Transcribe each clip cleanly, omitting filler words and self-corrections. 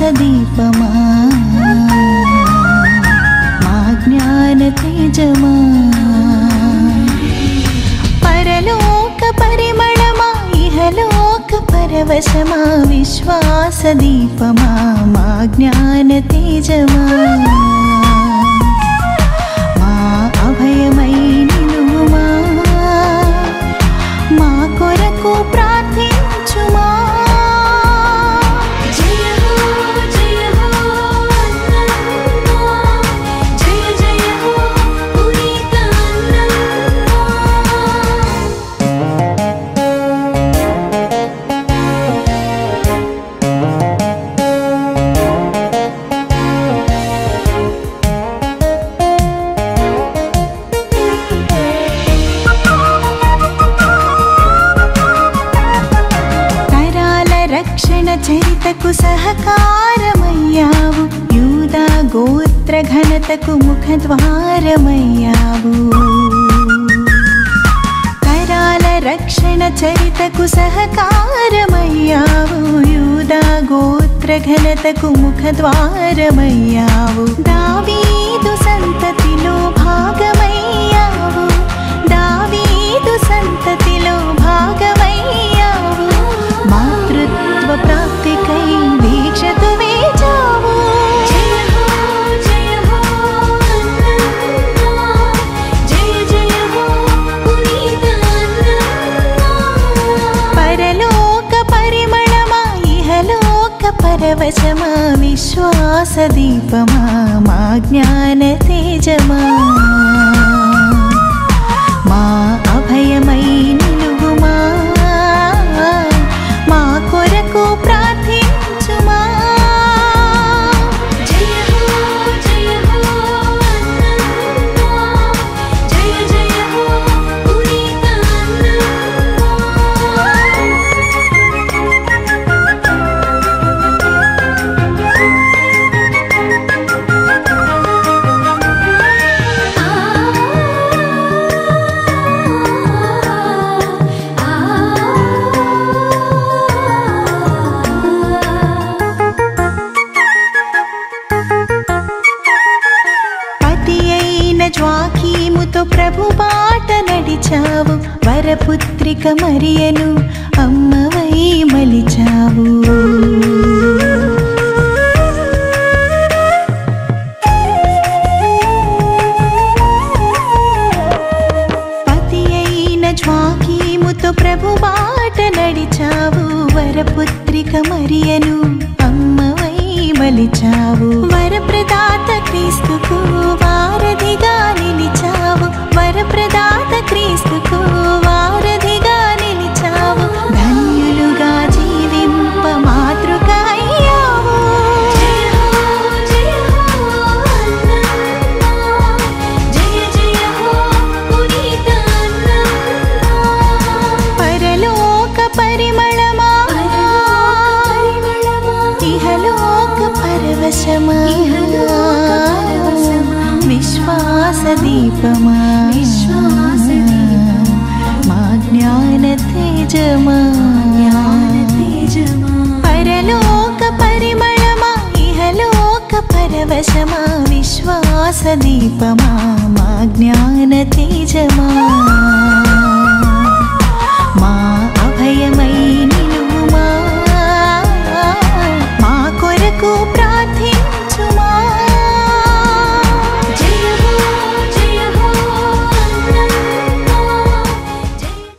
విశ్వాసదీపమా మా జ్ఞాన తేజమా పరలోక పరిమళమా ఇహలోక పరవశమా విశ్వాసదీపమా మా జ్ఞాన తేజమా మా అభయమై నిలువుమా మా కొరకు ప్రార్థించుమా రక్షణ చరితకు సహకారమయ్యావు యూదా గోత్ర ఘనతకు ముఖద్వారమయ్యావు కరాల రక్షణ చరితకు సహకారమయ్యావు యూదా గోత్ర ఘనతకు ముఖద్వారమయ్యావు దావీదు సంతతిలో భాగమయ్యావు దావీదు సంతతిలో భాగమయ్యావు మాతృత్వ ప్రాప్తికై దీక్షతో వేచావు పరలోక పరిమళమా ఇహలోక పరవశమా విశ్వాసదీపమా మా జ్ఞాన తేజమా మా అభయమై నిలువుమా మా కొరకు ప్రార్థించుమా జ్వాకీముతో ప్రభు బాట నడిచావు వరపుత్రిక మరియను అమ్మవై మలిచావు పతి అయిన జ్వాకీముతో ప్రభు బాట నడిచావు వరపుత్రిక మరియను అమ్మవై మలిచావు వరప్రదాత క్రీస్తుకు వారధిగా నిలిచావు వరప్రదాత క్రీస్తుకు వారధిగా నిలిచావు ధన్యులుగా జీవింప మాతృక అయ్యావు పరలోక పరిమళమా ఇహలోక పరవశమా విశ్వాసదీపమా మా జ్ఞాన తేజమా పరలోక పరిమళమా ఇహలోక పరవశమా విశ్వాసదీపమా మా జ్ఞాన తేజమా మా అభయమై నిలువుమా మా కొరకు ప్రార్థించుమా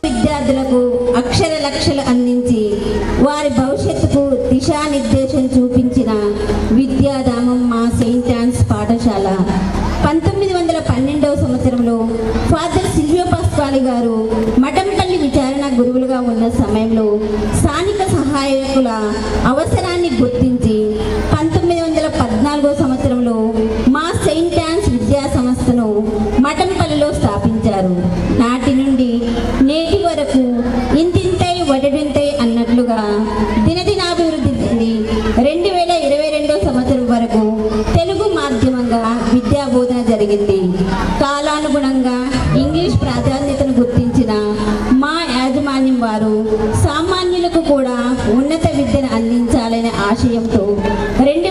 విద్యార్థులకు అక్షర లక్షలు అందించి వారి భవిష్యత్తుకు దిశానిర్దేశం చూపించిన విద్యాధామం మా సెయింట్ ఆన్స్ పాఠశాల 1912వ సంవత్సరంలో ఫాదర్ సిల్వియో పాస్క్వాలి గారు మఠంపల్లి విచారణ గురువులుగా ఉన్న సమయంలో స్థానిక సహాయకుల అవసరాన్ని గుర్తించి 1914వ సంవత్సరంలో మా సెయింట్ ఆన్స్ విద్యా సంస్థను మఠంపల్లిలో స్థాపించారు. నాటి నుండి నేటి వరకు ఇంతింతై వడడింతై అన్నట్లుగా దినదినాభివృద్ధి చెంది 2022వ సంవత్సరం వరకు తెలుగు మాధ్యమంగా విద్యా బోధన జరిగింది. కాలానుగుణంగా ఇంగ్లీష్ ప్రాధాన్యతను గుర్తించిన మా యాజమాన్యం వారు సామాన్యులకు కూడా ఉన్నత విద్యను అందించాలనే ఆశయంతో 2022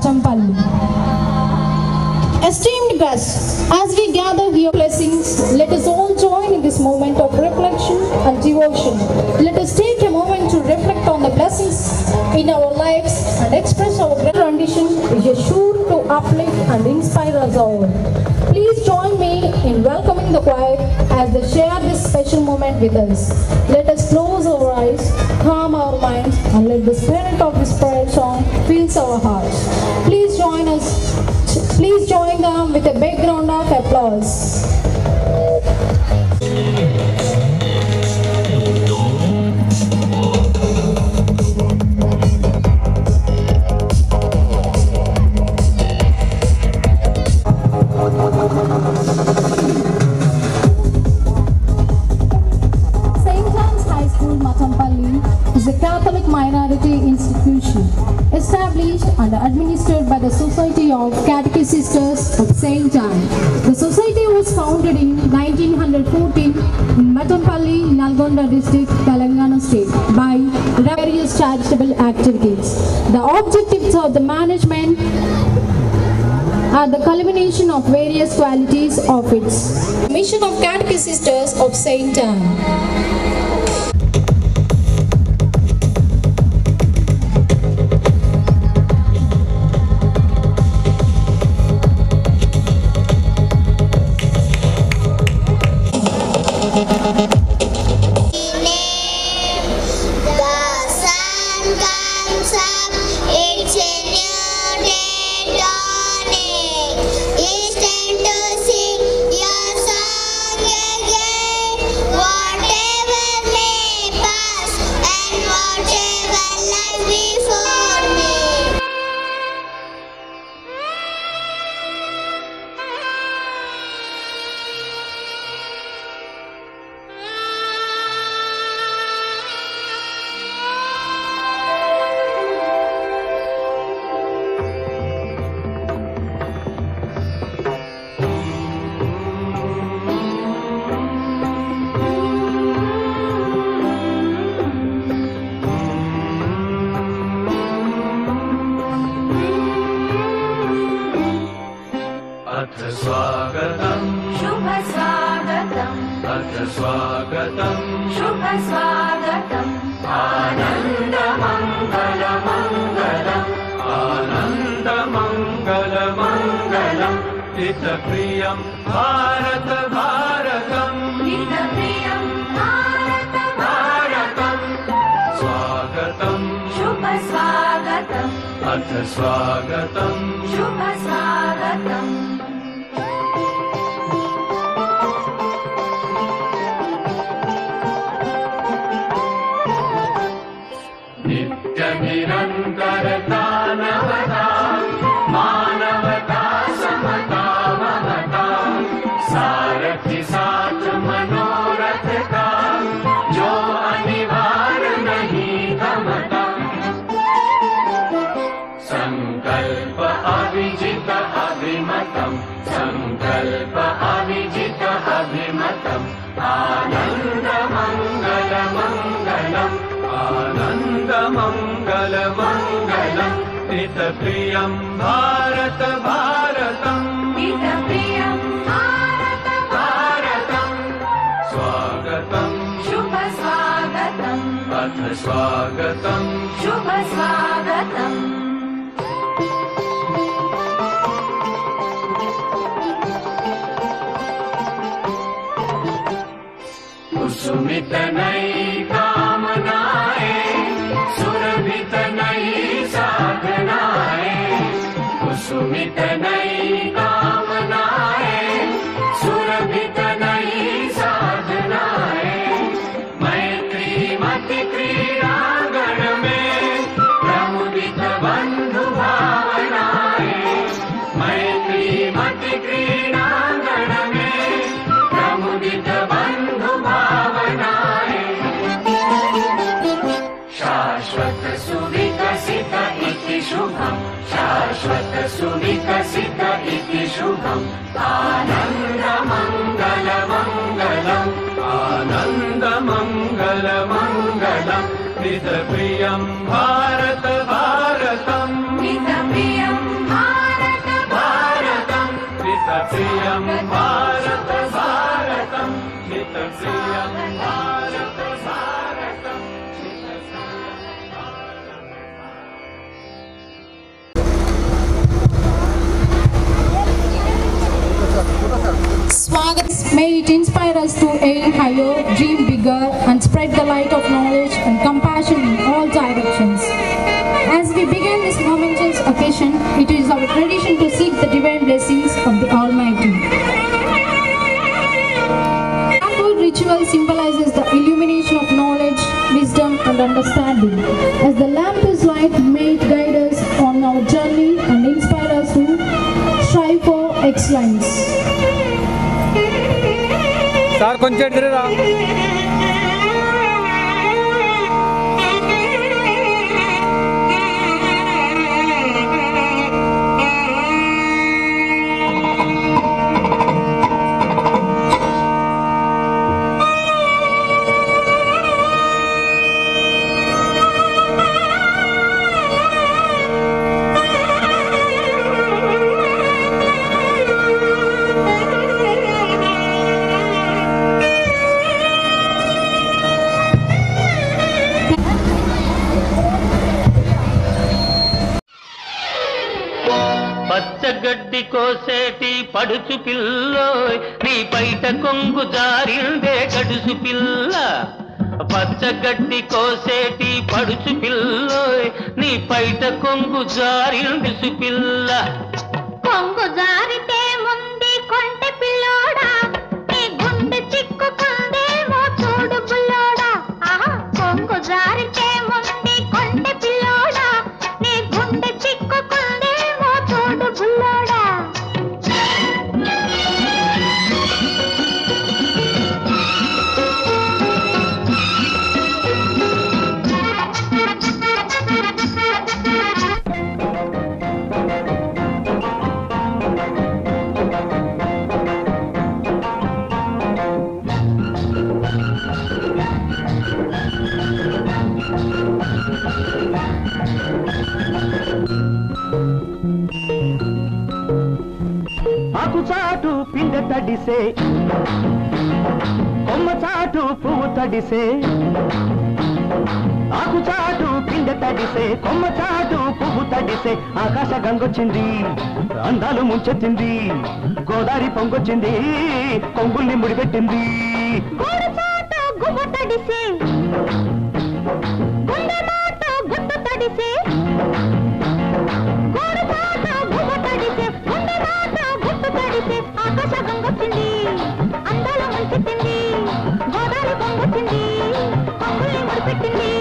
Matampalli. Esteemed guests, as we gather here blessings, let us all join in this moment of reflection and devotion. Let us take a moment to reflect on the blessings in our lives and express our rendition, which is sure to uplift and inspire us all. Please join me in welcoming the choir as they share this special moment with us. Let us close our eyes, calm our minds, and let the spirit of this prayer song fill our hearts. Please join us. Please join them with a big round of applause. Is a Catholic minority institution established and administered by the Society of Catechist of St. John. The society was founded in 1914 in Matampalli, Nalgonda district, Telangana state by various charitable activities. The objectives of the management are the culmination of various qualities of its mission of Catechist of St. John. हितप्रियं Bharat भारतं हितप्रियं भारत भारतं स्वागतं शुभ स्वागतम् अथ स्वागतं शुभ स्वागतम् नित्य निरन्तरता नवता मानवता समता ममता सारथी साथ मनोरथ का जो अनिवार्य नहीं थमता संकल्प अविजित अभिमतम् संकल्प अविजित अभिमतम् आनंद मंगल मंगलम् आनंद मंगल मंगलम् हितप्रियं भारत भारतम् हितप्रियं भारत भारतम् स्वागतं शुभ स्वागतम् अथ स्वागतं शुभ स्वागतम् कुसुमित नई कामनाएं सुरभित नई साधनाएं कुसुमित नई कामनाएं सुरभित नई साधनाएं मैत्री मति क्रीड़ांगण में प्रमुदित बंधु भावनाएं मैत्री मति क्रीड़ांगण में प्रमुदित बंधु भावनाएं शाश्वत सुविकसित इति शुभम् शाश्वत सुविकसित इति शुभम् आनंद मंगल मंगलम् आनंद मंगल मंगलम् हितप्रियं भारत भारतम् हितप्रियं हितप्रियं भारत भारतं हितप्रियं भारत भारतं Swagat. May it inspire us to aim higher, dream bigger, and spread the light of knowledge and compassion in all directions. As we begin this momentous occasion, it is our tradition to seek the divine blessings of the Almighty. Our ritual symbolizes the illumination of knowledge, wisdom, and understanding. As the lamp is light, may it guide us on our journey and inspire us to strive for excellence. Sir కొంచెం ఎదురురా. పచ్చగడ్డి కోసేటి పడుచు పిల్లోయ్ నీ పైట కొంగు జారిందే గడుసు పిల్ల పచ్చగడ్డి కోసేటి పడుచు పిల్లోయ్ నీ పైట కొంగు జారింది పిల్ల కొంగు జారితే ముందు కొంటె పిల్లోడా నీ గుండె చిక్కుకుందేమో చూడు బుల్లోడా కొంగు జారితే ముందు కొంటె పిల్లోడా నీ గుండె చిక్కుకుందేమో చూడు బుల్లోడా ఆకు చాటు పిండ తడిసే కొమ్మ చాటు పువ్వు తడిసే ఆకు చాటు పిండ తడిసే కొమ్మ చాటు పువ్వు తడిసే ఆకాశ గంగొచ్చింది అందాలు ముంచెత్తింది గోదావరి పొంగొచ్చింది కొంగుల్ని ముడిపెట్టింది గోరు చాటు గువ్వ తడిసే గుండె మాట గుట్టు తడిసే గోరు చాటు గువ్వ తడిసే గుండె మాట గుట్టు తడిసే ఆకాశ గంగొచ్చింది అందాల ముంచెత్తింది గోదావరి పొంగొచ్చింది కొంగుల్ని ముడిపెట్టింది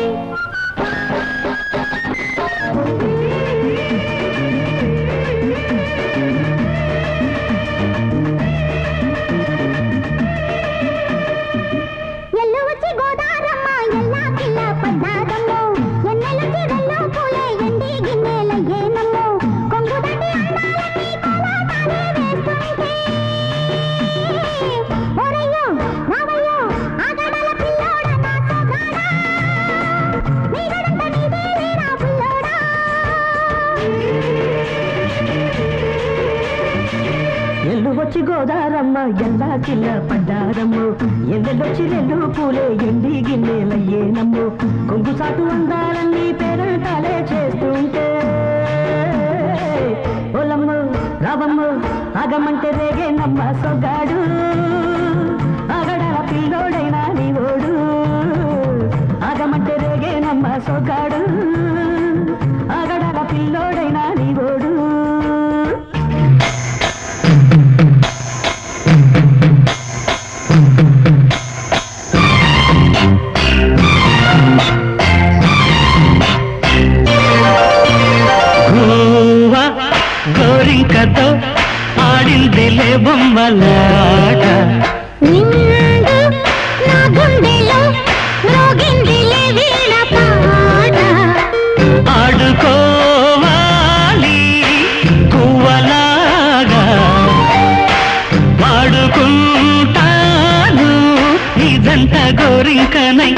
వచ్చి గోదారమ్మ ఎల్లా కిల్ల పడ్డారమ్ము ఎండలొచ్చి రెండు పూలే ఎండి గిన్నెలయ్యేనమ్ము కొంగు సాటు అందాలన్నీ పేరంటాలే చేస్తుంటే ఓలమ్ము రావమ్ము ఆగమంటే రేగే నమ్మ సొగ్గాడు ఆగడాల పిల్లోడైనా నీ ఓడు ఆగమంటే రేగే నమ్మ సొగ్గాడు ఆగడాల పిల్లోడైనా నీ ఓడు గోరింకతో ఆడిందిలే బొమ్మలాట నా గుండెలో మ్రోగిందిలే వీణ పాట ఆడుకోవాలి కువ్వలాగా పాడుకుంటాను ఇదంతా గోరింకనై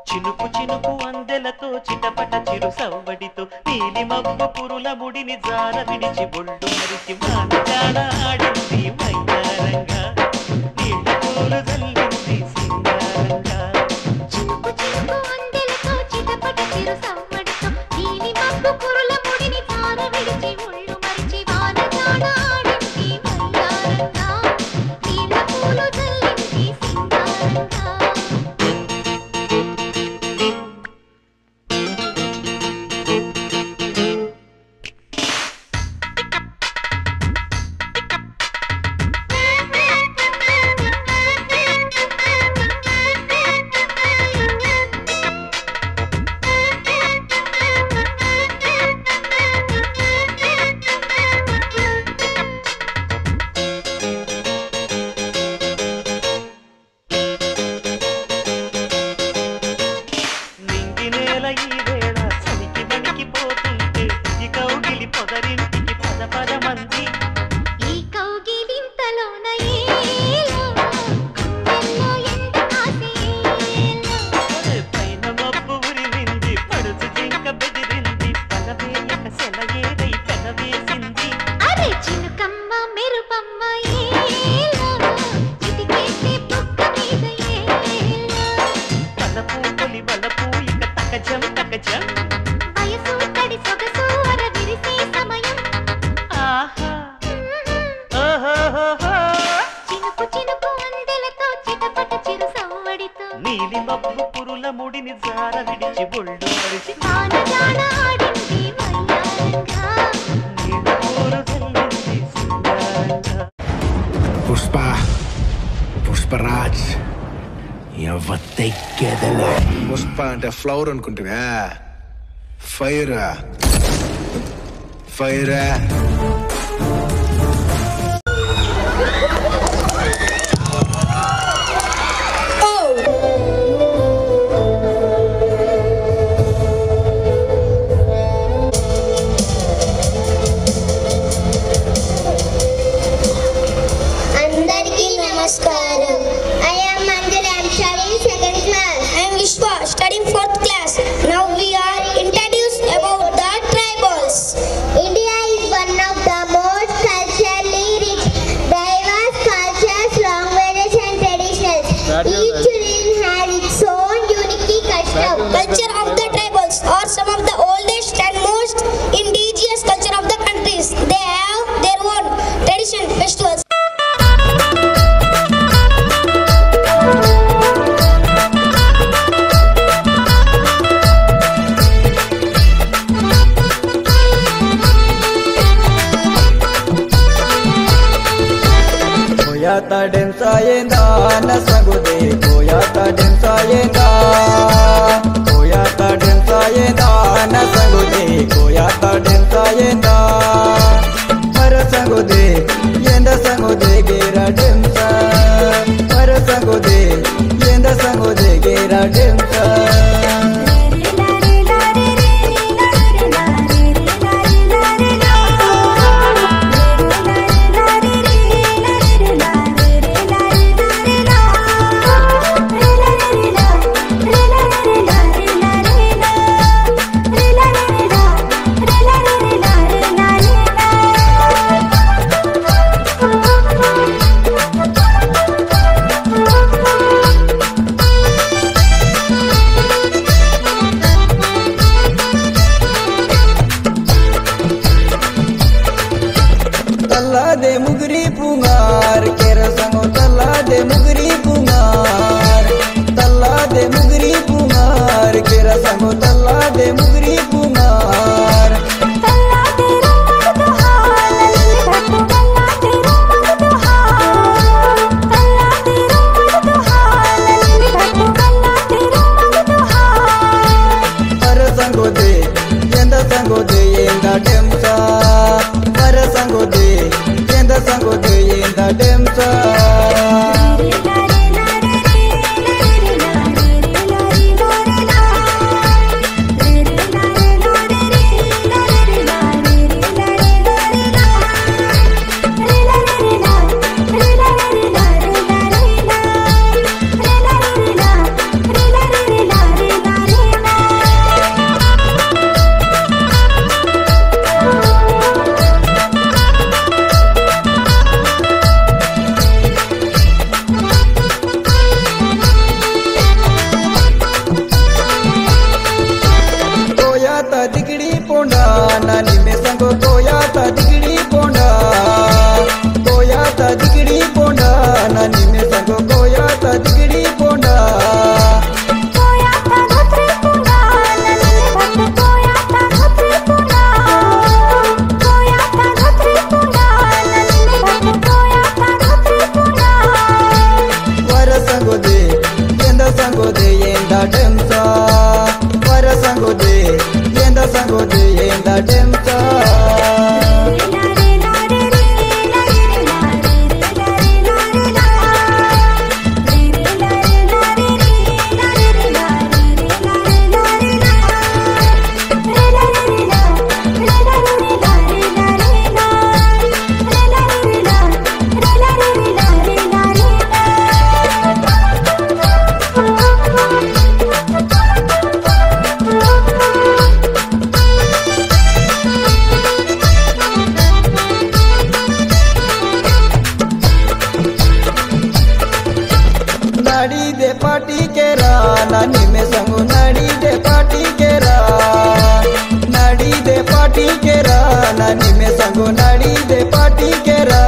చినుకు చినుకు అందెలతో చిటపట చిరు సవ్వడితో నీలిమ మబ్బు పురుల ముడిని జార విడిచి బొళ్ళు మరిచి వానగాడ ఆడింది వయ్యారంగా నీళ్ళ పూలు చల్లింది సింగారంగా చినుకు చినుకు అందెలతో చిటపట చిరు సవ్వడితో నీలి మబ్బు పురుల ముడిని జార విడిచి ఒళ్ళు మరిచి వానగాడ ఆడింది వయ్యారంగా నీళ్ళ పూలు చల్లింది సింగారంగా నీలి మబ్బు పురుల ముడిని జార విడిచి బొళ్ళు మరిచి వానగాడ ఆడింది వయ్యారంగా నీళ్ళ పూలు చల్లింది సింగారంగా పుష్పరాజ్ ఎవతెక్కేదలే పుష్ప అంటే ఫ్లవర్ అనుకుంటున్నా ఫైర్ అందరికీ నమస్కారం. I am Manjul. I am studying second class. I am Vishwa, studying fourth class. Now we are introduced about the tribals. India is one of the most culturally rich, diverse cultures, languages and traditions. Each region has its own unique custom. Culture of the tribals are some of the oldest and most indigenous culture of the countries. They have their own tradition, festivals. Koyata densa yenda nasagude koyata densa yenda nasagude koyata densa yenda marasangude yenda sangude gera densa marasangude yenda sangude gera densa de mugri pungar kera sango talla de mugri pungar talla de mugri pungar kera sango talla de mugri pungar talla de romad to halal bhakku talla de romad to halal talla de romad to halal bhakku talla de romad to halal par sango de yenda demsa par sango de yenda sango de yenda demsa they party केरा नानी में संगो नाड़ी दे party केरा नाड़ी दे party केरा नानी में संगो नाड़ी दे पार्टी केरा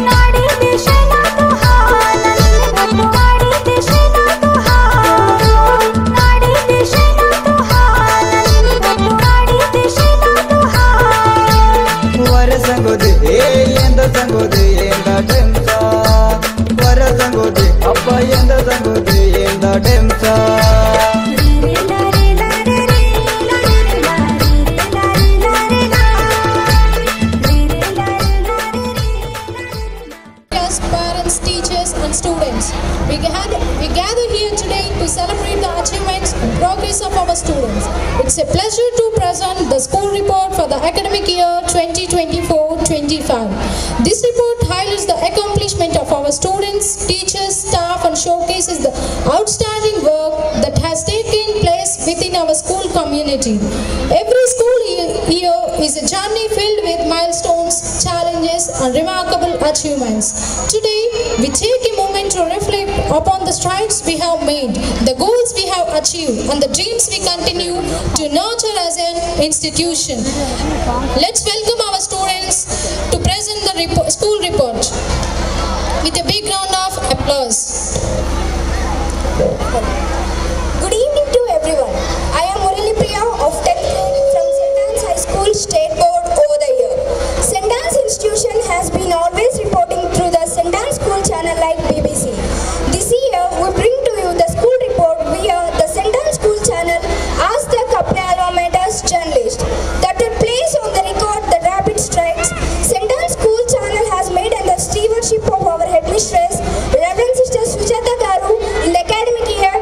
नाड़ी देशना तो हाल नाड़ी देशना तो हाल नाड़ी देशना तो हाल नाड़ी देशना तो हाल वर संगो दे एंद संगो दे एंद डेंसा वर संगो दे अब्बा एंद संगो दे एंद densa Parents, teachers and students, we gather here today to celebrate the achievements and progress of our students. It's a pleasure to present the school report for the academic year 2024-25. This report highlights the accomplishment of our students, teachers, staff and showcases the outstanding work that has taken place within our school community. Every school year is a journey filled with milestones, challenges and remarkable achievements. Today, we take a moment to reflect upon the strides we have made, the goals we have achieved, and the dreams we continue to nurture as an institution. Let's welcome our students to present the school report with a big round of applause. Good evening to everyone. I am Murali Priya of 10th grade from St. Anne's High School State Board over the year. St. Anne's institution has been always reporting through the St. Anne's School channel like BBC. This year we bring to you the school report via the St. Anne's School channel as the Kapne Alma Mater's journalist. That will place on the record the rapid strides St. Anne's School channel has made under stewardship of our headmistress, Reverend Sister Sujata Garu, in the academic year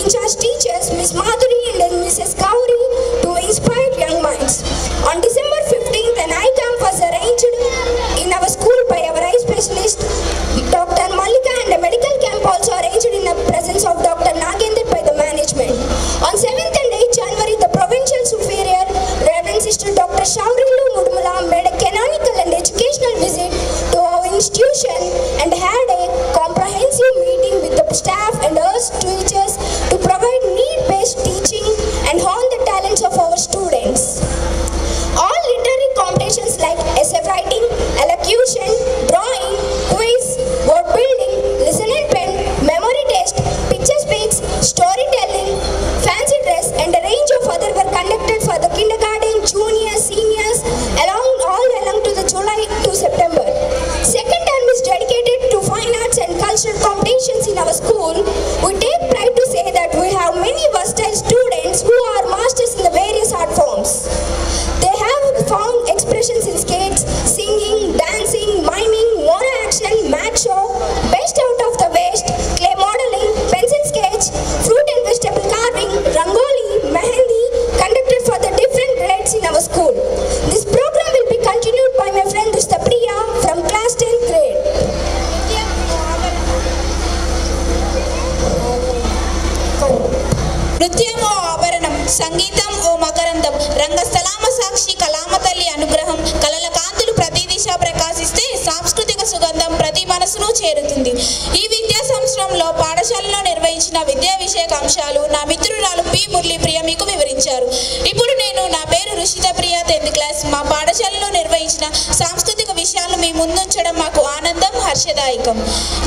in-charge teachers, Ms. Madhuri and Mrs. Gauri, to inspire young minds. On December 15th, an eye camp was arranged in our school by our eye specialist, Dr. Malika, and a medical camp also arranged in the presence of Dr. Nagendra by the management. On 7th and 8th January, the Provincial Superior, Reverend Sister Dr. Shaurilu Mudmula, made a canonical and educational visit to our institution and had a comprehensive meeting with the staff and us teachers to provide need-based teaching and hone the talents of our students. All literary competitions like essay writing, elocution, drawing, quiz, word building, listen and pen, memory test, picture speaks, storytelling, fancy dress, and a range of other were conducted for the kindergarten, juniors, seniors, all along to the July to September. Second term is dedicated to fine arts and cultural competitions in our school. We take pride to say that we have many versatile students who are masters in the various art forms. They have found expressions in skates, singing, dancing, miming, mono action, mat show, best out of the west, clay modeling, pencil sketch, fruit and vegetable carving, rangoli, mehendi, conducted for the different grades in our school. This program will be continued by my friend Priya from class 10th grade. నృత్యం ఓ ఆభరణం, సంగీతం ఓ మకరందం, రంగస్థలామ సాక్షి కళామ తల్లి అనుగ్రహం, కళల కాంతులు ప్రతి దిశ ప్రకాశిస్తే సాంస్కృతిక సుగంధం ప్రతి మనసును చేరుతుంది. ఈ విద్యా సంవత్సరంలో పాఠశాలలో నిర్వహించిన విద్యా విషయక అంశాలు నా మిత్రురాలు పి మురళీ ప్రియ మీకు వివరించారు. ఇప్పుడు నేను నా పేరు రుషిత ప్రియ 10th క్లాస్. మా పాఠశాలలో నిర్వహించిన సాంస్కృతిక విషయాలను మీ ముందుంచడం మాకు ఆనందం, హర్షదాయకం.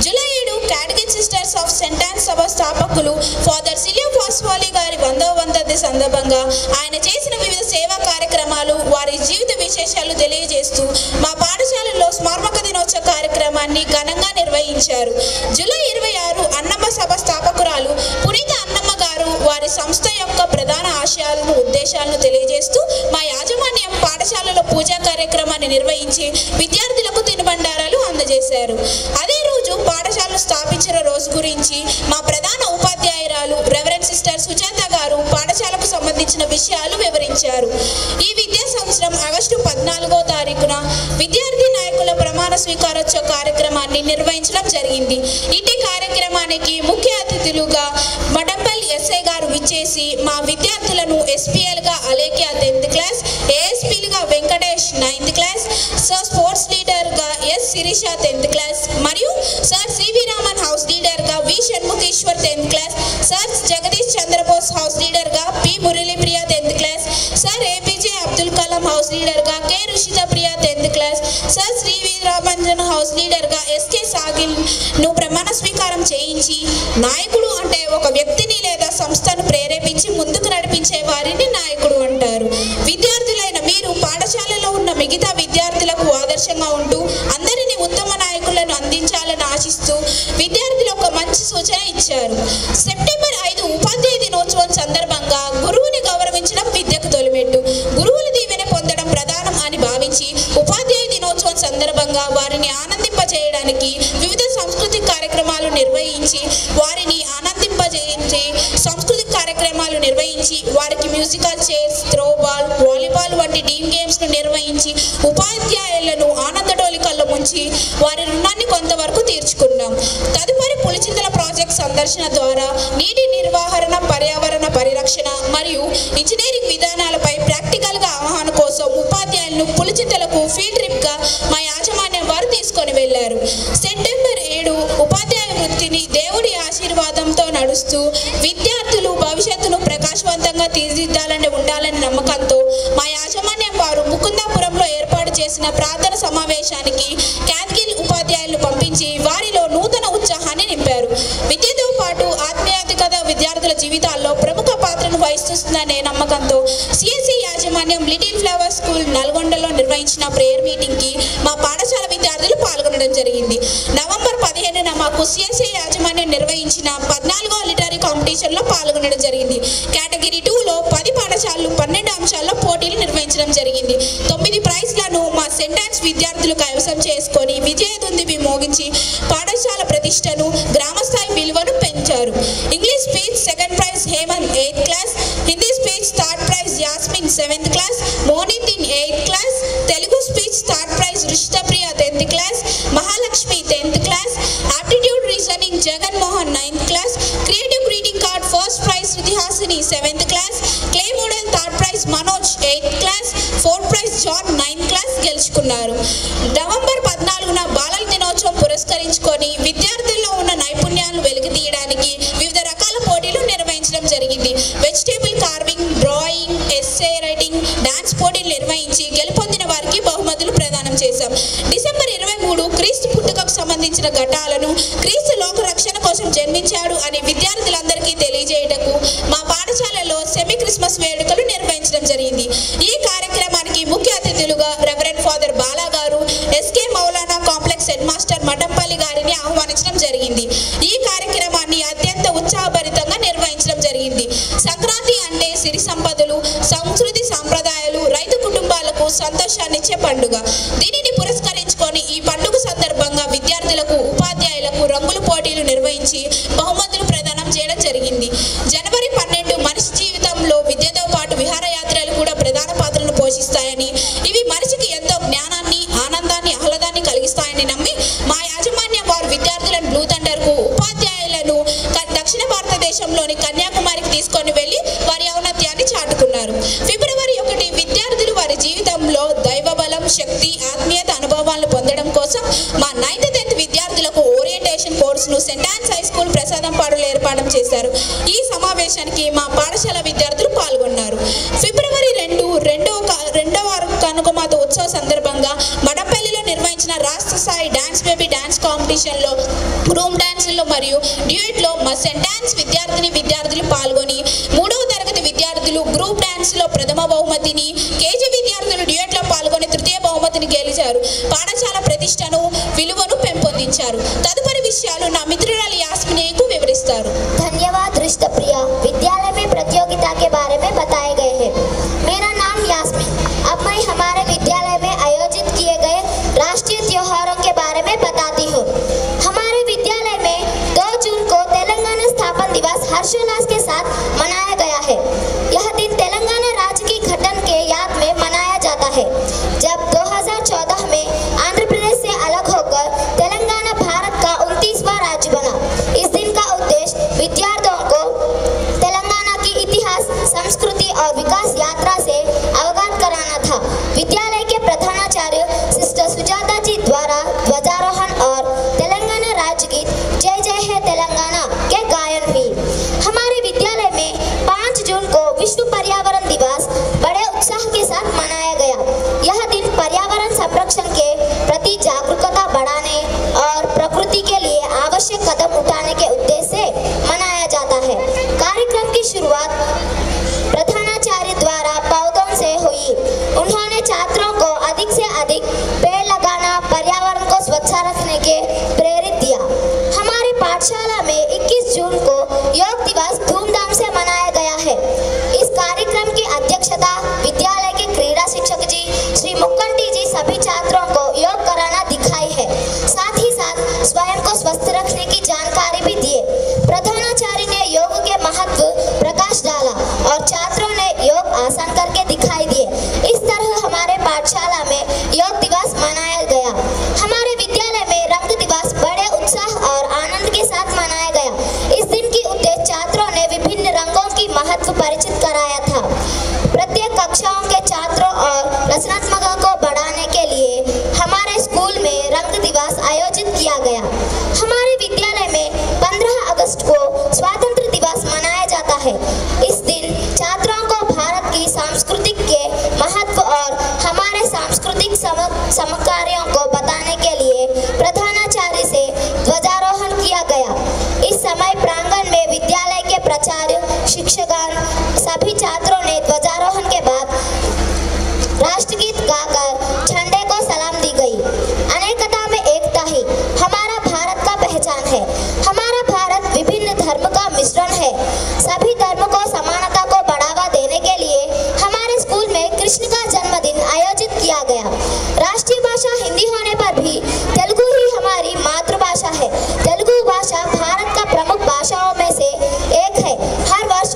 జూలై 7 క్యాటగిన్ సిస్టర్స్ ఆఫ్ సెంట్ ఆన్స్ సభ స్థాపకులు ఫాదర్ సిలియా పాస్వాలి గారి 100వ వర్ధంతి సందర్భంగా ఆయన చేసిన వివిధ సేవా కార్యక్రమాలు, వారి జీవిత విశేషాలు తెలియజేస్తూ మా పాఠశాలలో స్మారక దినోత్సవ కార్యక్రమాన్ని ఘనంగా నిర్వహించారు. జూలై 26 అన్నమ్మ సభ స్థాపకురాలు పునీత అన్నమ్మ గారు వారి సంస్థ యొక్క ప్రధాన ఆశయాలను, ఉద్దేశాలను తెలియజేస్తూ మా యాజమాన్యం పాఠశాలలో పూజా కార్యక్రమాన్ని నిర్వహించి విద్యార్థులకు తినుబండారాలు అందజేశారు. అదే రోజు పాఠశాలను స్థాపించిన రోజు గురించి మా ప్రధాన ఉపాధ్యాయురాలు రెవరెండ్ సిస్టర్ సుజాత గారు పాఠశాలకు సంబంధించిన విషయాలు వివరించారు. ఈ విద్యా సంవత్సరం ఆగస్టు 14వ తారీఖున విద్యార్థి నాయకుల ప్రమాణ స్వీకారోత్సవ కార్యక్రమాన్ని నిర్వహించడం జరిగింది. ఇటీ కార్యక్రమానికి ముఖ్య అతిథులుగా మడంపల్లి ఎస్ఐ గారు విచ్చేసి మా విద్యార్థులను ఎస్పీఎల్గా అలేఖ్య 10th క్లాస్, ఏఎస్పీలుగా Venkatesh 9th class, sir sports లీడర్గా ఎస్ శిరీష 10th క్లాస్ మరియు సార్ సివి రామన్ హౌస్ లీడర్గా V Shanmukheshwar 10th class, sir Jagadish Chandra Bose లీడర్గా P Murali Priya 10th class, sir APJ Abdul Kalam house లీడర్గా K Rushitha Priya 10th class, sir Shri Veeramanjan house లీడర్గా ఎస్కే సాగిల్ను ప్రమాణ స్వీకారం చేయించి, నాయకుడు అంటే ఒక వ్యక్తిని లేదా సంస్థను ప్రేరేపించి ముందుకు నడిపించే వారిని నాయకుడు అంటారు. విద్యార్థులైన మీరు పాఠశాలలో ఉన్న మిగతా విద్యార్థులకు ఆదర్శంగా ఉంటూ అందరినీ ఉత్తమ నాయకులను అందించాలని ఆశిస్తూ విద్యార్థులు ఒక మంచి సూచన ఇచ్చారు. సెప్టెంబర్ 5 ఉపాధ్యాయ దినోత్సవం సందర్భంగా గురువుని గౌరవించడం విద్యకు తొలిమెట్టు. గురువుల దీవెన పొందడం ప్రధానం అని భావించి ఉపాధ్యాయ దినోత్సవం సందర్భంగా వారిని ఆనందింపజేయడానికి వివిధ సాంస్కృతిక కార్యక్రమాలు నిర్వహించి వారికి మ్యూజికల్ చైర్స్, త్రోబాల్, వాలీబాల్ వంటి టీమ్ గేమ్స్ ను నిర్వహించి ఉపాధ్యాయులను ఆనందడోలికల్లో ముంచి వారి రుణాన్ని కొంతవరకు తీర్చుకున్నాం. తదుపరి పులిచింతల ప్రాజెక్ట్ సందర్శన ద్వారా నీటి నిర్వహణ, పర్యావరణ పరిరక్షణ మరియు ఇంజనీరింగ్ విధానాలపై ప్రాక్టికల్ గా అవగాహన కోసం ఉపాధ్యాయులను పులిచింతలకు ఫీల్డ్ ట్రిప్ గా మా యాజమాన్యం వారు తీసుకొని వెళ్లారు. సెప్టెంబర్ 7 ఉపాధ్యాయ వృత్తిని దేవుడి ఆశీర్వాదంతో నడుస్తూ విద్యార్థులు భవిష్యత్తును ప్రకాశవంతంగా తీర్చిదిద్దాలని ఉండాలని నమ్మకంతో మా యాజమాన్యం వారు ముకుందాపురంలో ఏర్పాటు చేసిన ప్రార్థన సమావేశానికి క్యాథగిల్ ఉపాధ్యాయులను పంపించి వారిలో నూతన ఉత్సాహాన్ని నింపారు. విద్యతో పాటు ఆధ్యాత్మికత విద్యార్థుల జీవితాల్లో ప్రముఖ పాత్రను వహిస్తుందనే నమ్మకంతో సిఎస్సి యాజమాన్యం లిటిల్ ఫ్లవర్ స్కూల్ నల్గొండలో నిర్వహించిన ప్రేయర్ మీటింగ్ కి మా పాఠశాల విద్యార్థులు పాల్గొనడం జరిగింది. నవంబర్ 15న మాకు సిఎస్సి యాజమాన్యం నిర్వహించిన 14వ లిటరీ కాంపిటీషన్ లో పాల్గొనడం జరిగింది. కేటగిరీ 2లో 10 పాఠశాలలు 12 అంశాల్లో పోటీలు నిర్వహించడం జరిగింది. 9 ప్రైజ్లను మా సెంటాన్స్ విద్యార్థులు కైవసం చేసుకొని విజయదుందుబి మోగించి పాఠశాల ప్రతిష్టను, గ్రామస్థాయి విలువను పెంచారు. English speech second prize Hemant 8th class, Hindi speech third prize Yasmin 7th class, Monit in 8th class, Telugu speech third prize Rishta Priya 10th class, Mahalakshmi 10th class, Aptitude reasoning Jagan Mohan 9th class, Creative greeting card first prize Srithihasini 7th class, Clay model third prize Manoj 8th class, fourth prize John 9th class గెలుచుకున్నారు. November 14న బాలల దినోత్సవం పురస్కరించుకొని విద్యార్థుల్లో ఉన్న నైపుణ్యాలను వెలికితీయడానికి వివిధ రకాల పోటీలు నిర్వహించడం జరిగింది. Vegetable carving, drawing, essay writing, dance పోటీలు నిర్వహించి గెలుపొందిన వారికి బహుమతులు ప్రదానం చేశాం. డిసెంబర్ 23 క్రీస్తు పుట్టుకకు సంబంధించిన ఘట్టాలను క్రీస్తు లోక రక్షణ కోసం జన్మించాడు అని విద్యార్థులందరికీ తెలియజేయటకు మా పాఠశాలలో సెమీ క్రిస్మస్ వేడుకలు నిర్వహించడం జరిగింది. ఈ కార్యక్రమానికి ముఖ్య అతిథులుగా రెవరెండ్ ఫాదర్ బాలా గారు, SK Maulana complex head master Mathampalli గారిని ఆహ్వానించడం జరిగింది. ఈ కార్యక్రమాన్ని అత్యంత ఉత్సాహభరితంగా నిర్వహించడం జరిగింది. సంక్రాంతి అంటే సిరి సంపదలు, సంస్కృతి సాంప్రదాయాలు, రైతు కుటుంబాలకు సంతోషాన్నిచ్చే పండుగ. దీనిని పురస్కరించుకొని ఈ పండుగ సందర్భంగా విద్యార్థులకు, ఉపాధ్యాయులకు రంగుల పోటీలు నిర్వహించి బహుమతులు ప్రదానం చేయడం జరిగింది. జనవరి 12 మనిషి జీవితంలో విద్యతో పాటు విహారయాత్రలు కూడా ప్రధాన పాత్రను పోషిస్తాయని, ఇవి మనిషికి ఎంతో జ్ఞానాన్ని, ఆనందాన్ని, ఆహ్లాదాన్ని కలిగిస్తాయని నమ్మి మా యాజమాన్యం వారు విద్యార్థులను బ్లూ థండర్కు, ఉపాధ్యాయులను దక్షిణ భారతదేశంలోని కన్యాకుమారికి తీసుకొని వెళ్లి వారి ఔన్నత్యాన్ని చాటుకున్నారు. ఫిబ్రవరి 1 విద్యార్థులు వారి జీవితంలో దైవబలం, శక్తి, ఆత్మీయత అనుభవాలను పొందడం కోసం మా 9th 10th విద్యార్థులకు ఓరియంటేషన్ కోర్సును సెంట్ ఆన్స్ హై స్కూల్ ప్రసాదంపాడులో ఏర్పాటు చేశారు. ఈ సమావేశానికి మా పాఠశాల విద్యార్థులు పాల్గొన్నారు. ఫిబ్రవరి 2 రెండవ కనుకమాత ఉత్సవ సందర్భంగా మడపల్లిలో నిర్వహించిన రాష్ట్ర స్థాయి డాన్స్ బేబీ డాన్స్ కాంపిటీషన్లో రూమ్ డాన్సుల్లో మరియు డ్యూయట్లో మా సెంట్ ఆన్స్ విద్యార్థులు పాల్గొని 3వ తరగతి విద్యార్థులు గ్రూప్ డాన్స్లో ప్రథమ బహుమతిని, కేజీ విద్యార్థులు డ్యూయట్లో పాల్గొని తృతీయ బహుమతిని గెలిచారు. పాఠశాల ప్రతిష్టను, విలువను పెంపొందించారు. తదుపరి విషయాలు నా మిత్రురాలు యాస్మినేకు వివరిస్తారు. धन्यवाद रिश्ता प्रिया। विद्यालय में प्रतियोगिता के बारे में बताए गए हैं। मेरा नाम यास्मीन। अब मैं हमारे विद्यालय में आयोजित किए गए राष्ट्रीय त्योहारों के बारे में बताती हूँ। हमारे विद्यालय में 2 जून को तेलंगाना स्थापना दिवस हर्षोल्लास के साथ मनाया गया है। यह दिन तेलंगाना राज्य की गठन के याद में मनाया जाता है, जब 2014 में आंध्र प्रदेश से अलग होकर तेलंगाना भारत का 29वां राज्य बना। इस दिन का उद्देश्य विद्यार्थियों को तेलंगाना की इतिहास, संस्कृति और विकास यात्रा से अवगत कराना था। विद्यालय के प्रधानाचार्य सिस्टर सुजाता जी द्वारा ध्वजारोहण और तेलंगाना राज्य गीत जय जय है तेलंगाना के गायन हुई। हमारे विद्यालय में 5 जून को विश्व पर्यावरण दिवस बड़े उत्साह के साथ मनाया गया। यह दिन पर्यावरण संरक्षण के प्रति जागरूकता बढ़ाने और प्रकृति के लिए आवश्यक कदम उठाने के उद्देश्य से मनाया जाता है। कार्यक्रम की शुरुआत प्रधानाचार्य द्वारा पौधों से हुई। उन्होंने छात्रों को अधिक से अधिक पेड़ लगाना, पर्यावरण को स्वच्छ रखने के प्रेरित दिया। हमारी पाठशाला में 21 जून को योग दिवस धूमधाम से मनाया गया है। इस कार्यक्रम की अध्यक्षता विद्यालय के क्रीड़ा शिक्षक जी श्री मुक्कंटी जी सभी छात्रों को योग कराना दिखाई है। साथ ही साथ स्वयं को स्वस्थ रखने की जानकारी भी दिए। प्रधानाचार्य ने योग के महत्व प्रकाश डाला और छात्रों ने योग आसान करके दिखाई दिए। इस तरह हमारे पाठशाला में योग दिवस मनाया गया। हमारे विद्यालय में रंग दिवस बड़े उत्साह और आनंद के साथ मनाया गया। इस दिन की उद्देश्य छात्रों ने विभिन्न रंगों की महत्व परिचित कराया था। प्रत्येक कक्षाओं के छात्रों और रचनात्मकता को बढ़ाने के लिए हमारे स्कूल में रंग दिवस आयोजित किया गया। हमारे विद्यालय में 15 अगस्त को स्वतंत्र दिवस मनाया जाता है। इस दिन छात्रों को भारत की सांस्कृतिक के महत्व और हमारे सांस्कृतिक समकार्यों को बताने के लिए प्रधानाचार्य से ध्वजारोहण किया गया। इस समय प्रांगण में विद्यालय के प्राचार्य, शिक्षकगण सभी छात्रों ने ध्वजारोहण के बाद राष्ट्रगीत गाकर झंडे को सलाम दी गई। अनेकता में एकता ही हमारा भारत का पहचान है। हमारा भारत विभिन्न धर्म का मिश्रण है। सभी धर्म को समानता को बढ़ावा देने के लिए हमारे स्कूल में कृष्ण का जन्मदिन आयोजित किया गया। राष्ट्रीय भाषा हिंदी होने पर भी तेलुगु ही हमारी मातृभाषा है। तेलुगु भाषा भारत का प्रमुख भाषाओं में से एक है। हर वर्ष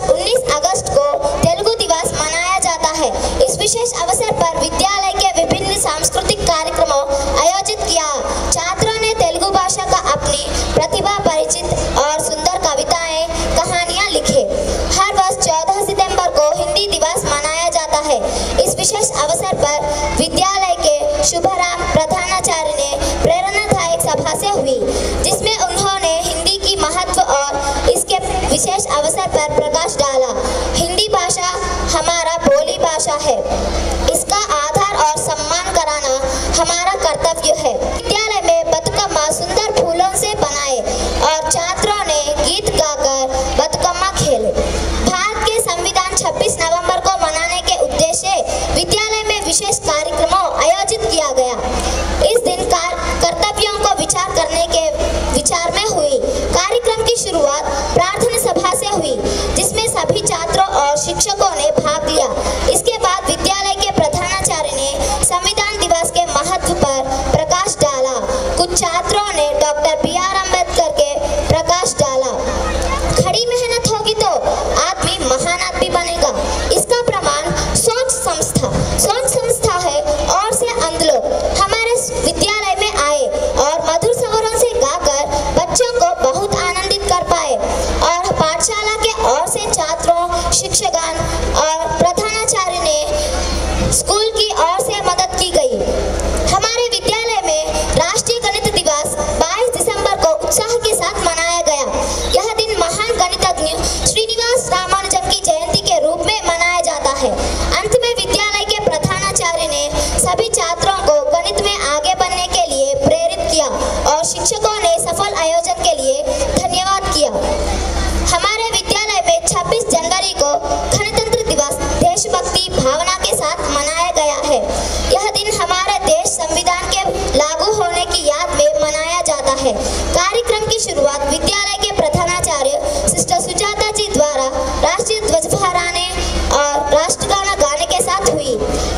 अवसर पर प्रकाश डाला। हिंदी भाषा हमारा बोली भाषा है, इसका आदर और सम्मान कराना हमारा कर्तव्य है। विद्यालय में बतुकम्मा सुंदर फूलों से बनाए और छात्रों ने गीत गाकर बतुकम्मा खेले। भारत के संविधान 26 नवंबर को मनाने के उद्देश्य विद्यालय में विशेष कार्यक्रमों आयोजित किया गया। इस दिन कर्तव्यों को विचार करने के विचार में हुई। कार्यक्रम की शुरुआत प्रार्थना सभा से हुई, जिसमें सभी छात्रों और शिक्षकों ने भाग लिया। इसके बाद विद्यालय के प्रधानाचार्य ने संविधान दिवस के महत्व पर प्रकाश डाला। कुछ छात्रों ने डॉक्टर B.R. अम्बेडकर के प्रकाश डाला। खड़ी मेहनत होगी तो आदमी महान आदमी बनेगा। इसका प्रमाण सोच संस्था है और से अंधलोग हमारे विद्यालय में आए और मधुर स्वरों से गाकर बच्चों को बहुत आनंदित कर पाए और पाठशाला के और से छात्रों, शिक्षकगण और प्रधानाचार्य ने स्कूल की ओर से मदद की गई। हमारे विद्यालय में राष्ट्रीय गणित दिवस 22 दिसंबर को उत्साह के साथ मनाया गया। यह दिन महान गणितज्ञ श्रीनिवास रामानुजन की जयंती के रूप में मनाया जाता है। अंत में विद्यालय के प्रधानाचार्य ने सभी छात्रों को गणित में आगे बढ़ने के लिए प्रेरित किया और शिक्षकों ने सफल आयोजन के लिए धन्यवाद किया। हमारे विद्यालय में 26 जनवरी को गणतंत्र दिवस देशभक्ति भावना के साथ मनाया गया है। यह दिन हमारे देश संविधान के लागू होने की याद में मनाया जाता है। कार्यक्रम की शुरुआत विद्यालय के प्रधानाचार्य सिस्टर सुजाता जी द्वारा राष्ट्रीय ध्वज फहराने और राष्ट्रगान गाने के साथ हुई।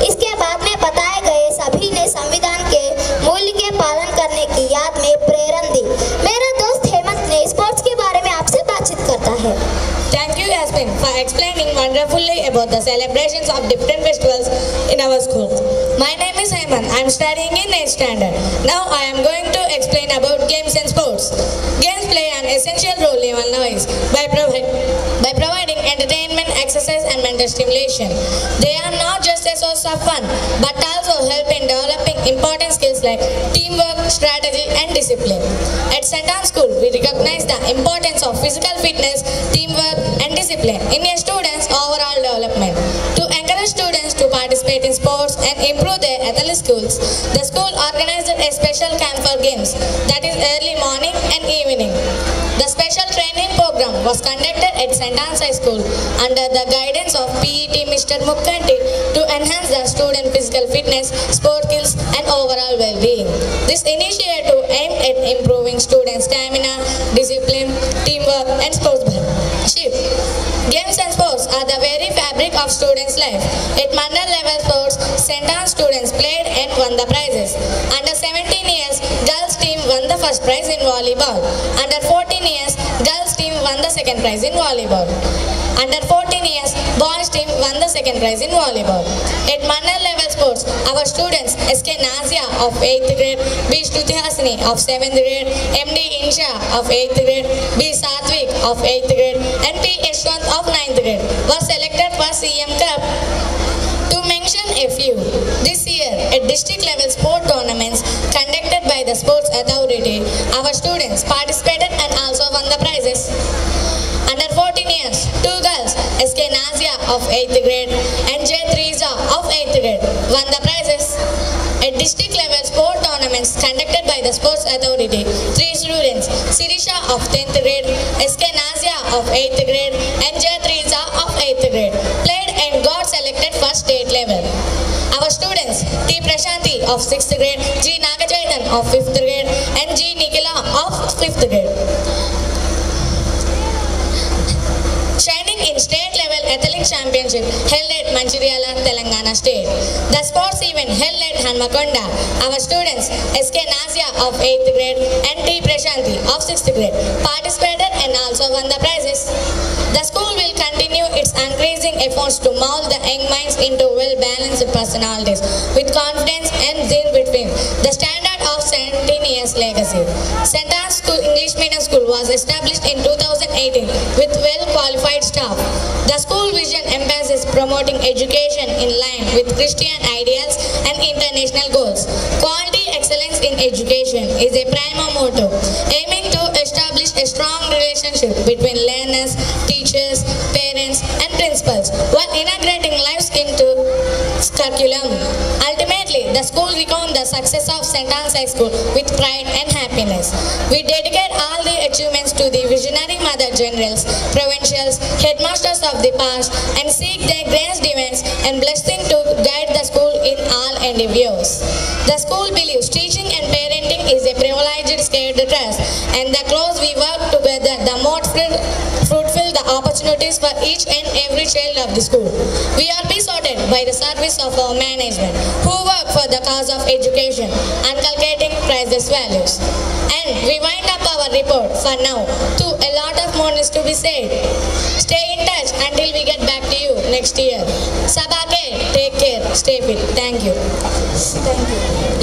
इसके बाद में बताए गए सभी ने संविधान के मूल्य के पालन करने की याद में प्रेरणा दी। मेरा दोस्त हेमंत ने स्पोर्ट्स के बारे में आपसे बातचीत करता है। Thank you, Yasmin, for explaining wonderfully about the celebrations of different festivals in our school. My name is Hemant. I am studying in 8th standard. Now I am going to explain about games and sports. Games play an essential role in our lives by providing entertainment, exercise and mental stimulation. They are not just a source of fun, but also help in developing important skills like teamwork, strategy and discipline. At St. Anne's School, we recognize the importance of physical fitness, teamwork and discipline in a student's overall development. To encourage students to participate in sports and improve their athletic skills, the school organized a special camp for games, that is early morning and evening. The special training program was conducted at St. Anne's High School under the guidance of PET Mr. Mukkanti to enhance the student physical fitness, sport skills and overall well-being. This initiative aimed at improving students' stamina, discipline, teamwork and sportsmanship. Games and sports are the very fabric of students' life. At mandal level sports, St. Anne's students played and won the prizes. Under 17 years, girls team won the first prize in volleyball. Under 14 years, girls team won the second prize in volleyball. Under 14 years, boys team won the second prize in volleyball. At mandal level sports, our students SK Nazia of 8th grade, B. Shruti Hasini of 7th grade, MD Insha of 8th grade, B. Satvik of 8th grade and P. Yashwant of 9th grade were selected for CM Cup. To mention a few, this year at district level sport tournaments conducted by the Sports Authority, our students participated and also won the prizes. Under 14 years, 2 girls, SK Nazia of 8th grade and J. Triza of 8th grade won the prizes. At district level sport tournaments conducted by the Sports Authority, 3 students, Sirisha of 10th grade, SK Nazia of 8th grade and J. Triza of 8th grade played and got selected for state level. Our students, T. Prashanti of 6th grade, G. Nagajaitan of 5th grade and G. Nikila of 5th grade. Shining in state level athletic championship held at Mancheriala, Telangana state. The sports event held at Hanmakonda. Our students SK Nazia of 8th grade and T. Prashanti of 6th grade participated and also won the prizes. The school will continue its increasing efforts to mold the young minds into well-balanced personalities with confidence and zeal between the standard of centennial legacy. St. Anne's English Medium School was established in 2018 with well-qualified staff. The school vision emphasizes promoting education in line with Christian ideals and international goals. Quality excellence in education is a prime motto, aiming to establish a strong relationship between learners, teachers, teachers, parents, and principals while integrating lives into curriculum. Ultimately, the school recounts the success of St. Anne's High School with pride and happiness. We dedicate all the achievements to the visionary Mother Generals, provincials, headmasters of the past, and seek their grace divines and blessing to guide the school in all endeavors. The school believes teaching and parenting is a privileged scared trust, and the close we work together, the more fruitful the opportunities for each and every child of the school. We are besotted by the service of our management, who work for the cause of education, inculcating priceless values. And we wind up our report for now. Too, a lot of more is to be said. Stay in touch until we get back to you next year. Sabake, take care, stay fit. Thank you.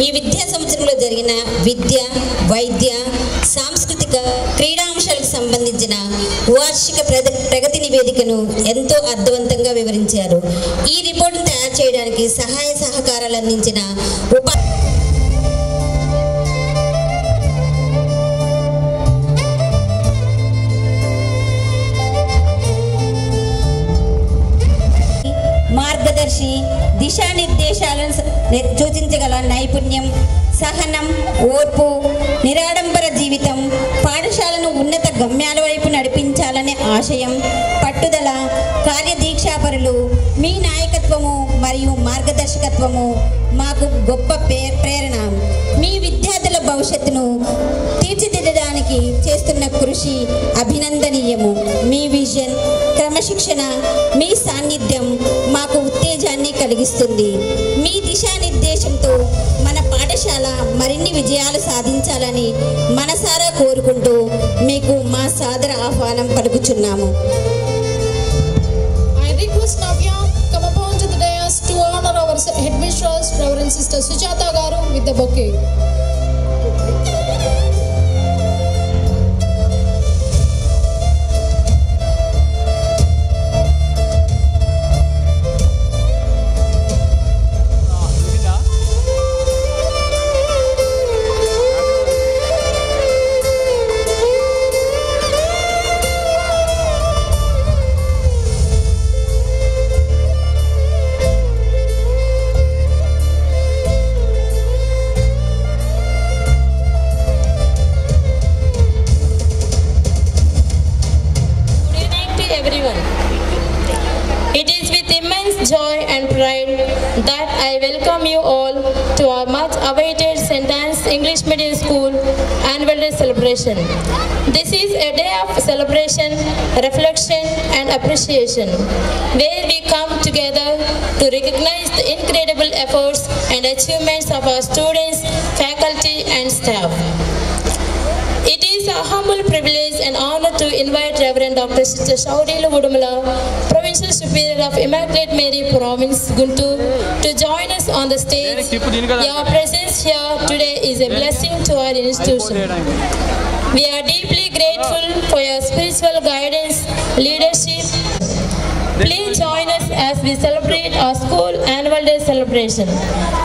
ఈ విద్యా సంవత్సరంలో జరిగిన విద్య, వైద్య, సాంస్కృతిక, క్రీడా అంశాలకు సంబంధించిన వార్షిక ప్రగతి నివేదికను ఎంతో అర్థవంతంగా వివరించారు. ఈ రిపోర్టును తయారు చేయడానికి సహాయ సహకారాలు అందించిన మార్గదర్శి, దిశానిర్దేశాలను సూచించగల నైపుణ్యం, సహనం, ఓర్పు, నిరాడంబర జీవితం, పాఠశాలను ఉన్నత గమ్యాల వైపు నడిపించాలనే ఆశయం, పట్టుదల, కార్యదీక్షాపరులు, మీ నాయకత్వము మరియు మార్గదర్శకత్వము మాకు గొప్ప ప్రేరణ. మీ విద్యార్థుల భవిష్యత్తును తీర్చిదిద్దడానికి చేస్తున్న కృషి అభినందనీయము. మీ విజన్, క్రమశిక్షణ, మీ సాన్నిధ్యం మాకు ఉత్తేజాన్ని కలిగిస్తుంది. మీ దిశానిర్దేశంతో మన పాఠశాల మరిన్ని విజయాలు సాధించాలని మనసారా కోరుకుంటూ మీకు మా సాదర ఆహ్వానం పలుకుచున్నాము. I request Navya come upon to the dais to honor our headmistress, Reverend Sister Sujata Garu, with the bouquet. Joy and pride that I welcome you all to our much awaited St. Anne's English Medium School Annual Day celebration. This is a day of celebration, reflection and appreciation, where we come together to recognize the incredible efforts and achievements of our students, faculty and staff. It is a humble privilege and honor to invite Reverend Dr. Sister Shaurila Udumala, Provincial Superior of Immaculate Mary Province, Guntur, to join us on the stage. Your presence here today is a blessing to our institution. We are deeply grateful for your spiritual guidance, leadership. Please join us as we celebrate our school annual day celebration.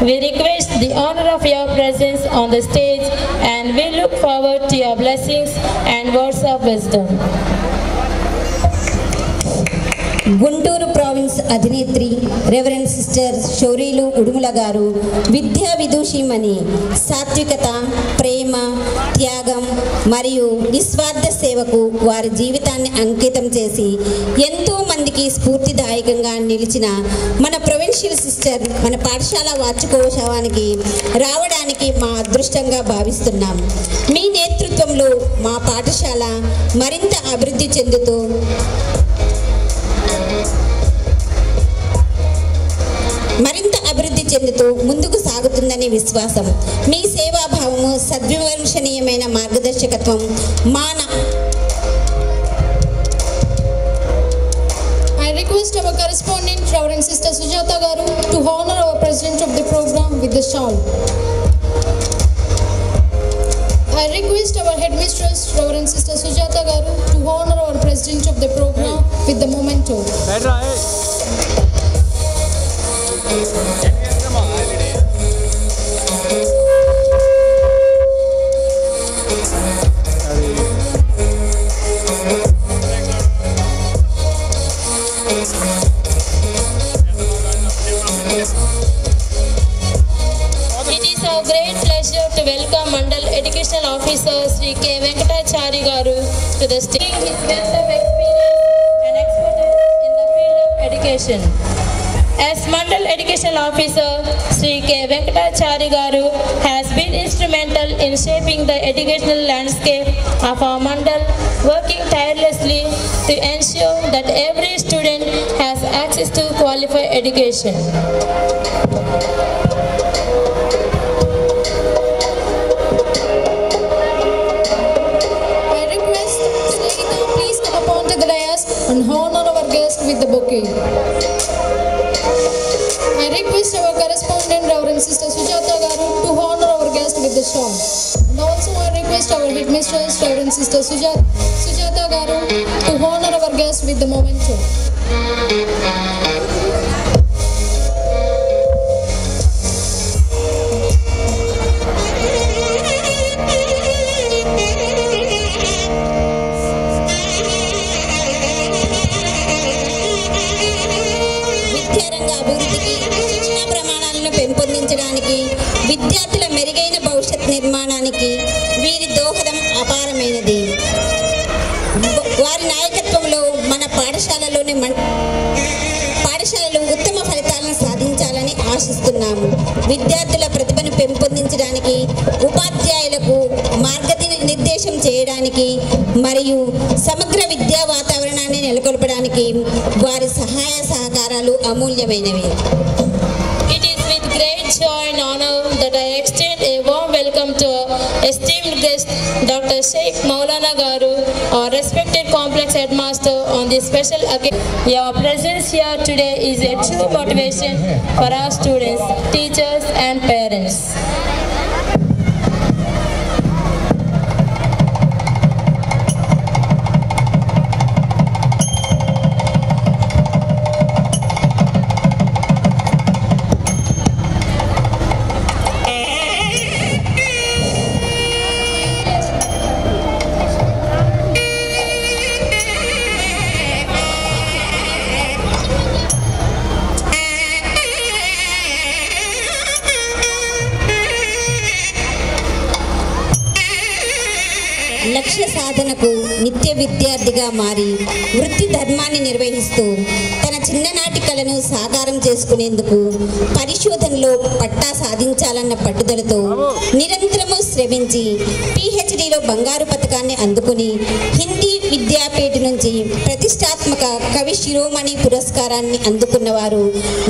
We request the honor of your presence on the stage and we look forward to your blessings and words of wisdom. Guntur province అధినేత్రి reverend sister Shourilu Udumula గారు విద్యా విదూషిమని సాత్వికత, ప్రేమ, త్యాగం మరియు నిస్వార్థ సేవకు వారి జీవితాన్ని అంకితం చేసి ఎంతో మందికి స్ఫూర్తిదాయకంగా నిలిచిన మన ప్రొవిన్షియల్ సిస్టర్ మన పాఠశాల వార్షికోత్సవానికి రావడానికి మా అదృష్టంగా భావిస్తున్నాం. మీ నేతృత్వంలో మా పాఠశాల మరింత అభివృద్ధి చెందుతూ ముందుకు సాగుతుందనే విశ్వాసం, మీ సేవాభావము, సద్విమర్శనీయమైన మార్గదర్శకత్వం I request our correspondent, Reverend Sister Sujata Garu, to honor our president of the program with the shawl. I request our headmistress, Reverend Sister Sujata Garu, to honor our president of the program with the memento. It is our great pleasure to welcome Mandal Educational Officer Sri K. Venkatachari Garu to the stage. His wealth of experience and expertise in the field of education. As Mandal Educational Officer, Sri K. Venkatachari Garu has been instrumental in shaping the educational landscape of our Mandal, working tirelessly to ensure that every student has access to qualified education. I request Sneha, please come upon to the dais and honor our guest with the bouquet. I request our correspondent, Reverend Sister Sujata Garu, to honor our guest with the shawl. And also I request our headmistress, Reverend Sister Sujata Garu, to honor our guest with the memento. విద్యారంగ అభివృద్ధికి శిక్షణ ప్రమాణాలను పెంపొందించడానికి విద్యార్థుల మెరుగైన భవిష్యత్ నిర్మాణానికి వీరి దోహదం అపారమైనది. వారి నాయకత్వంలో మన పాఠశాలలు ఉత్తమ ఫలితాలను సాధించాలని ఆశిస్తున్నాము. విద్యార్థుల ప్రతిభను పెంపొందించడానికి, ఉపాధ్యాయులకు మార్గనిర్దేశం చేయడానికి మరియు సమగ్ర విద్యా వాతావరణాన్ని నెలకొల్పడానికి వారి సహాయ సహకారాలు అమూల్యమైనవి. It is with great joy and honor that I extend a warm welcome to our esteemed guest, Dr. Sheikh Maulana Garu, our respected complex headmaster on this special occasion. Your presence here today is a true motivation for our students, teachers and parents. లక్ష్య సాధనకు నిత్య విద్యార్థిగా మారి వృత్తి ధర్మాన్ని నిర్వహిస్తూ తన చిన్ననాటి కలను సాకారం చేసుకునేందుకు పరిశోధనలో పట్టా సాధించాలన్న పట్టుదలతో నిరంతరము శ్రమించి PhDలో బంగారు పతకాన్ని అందుకుని హిందీ విద్యాపీఠ నుంచి ప్రతిష్టాత్మక కవి శిరోమణి పురస్కారాన్ని అందుకున్నవారు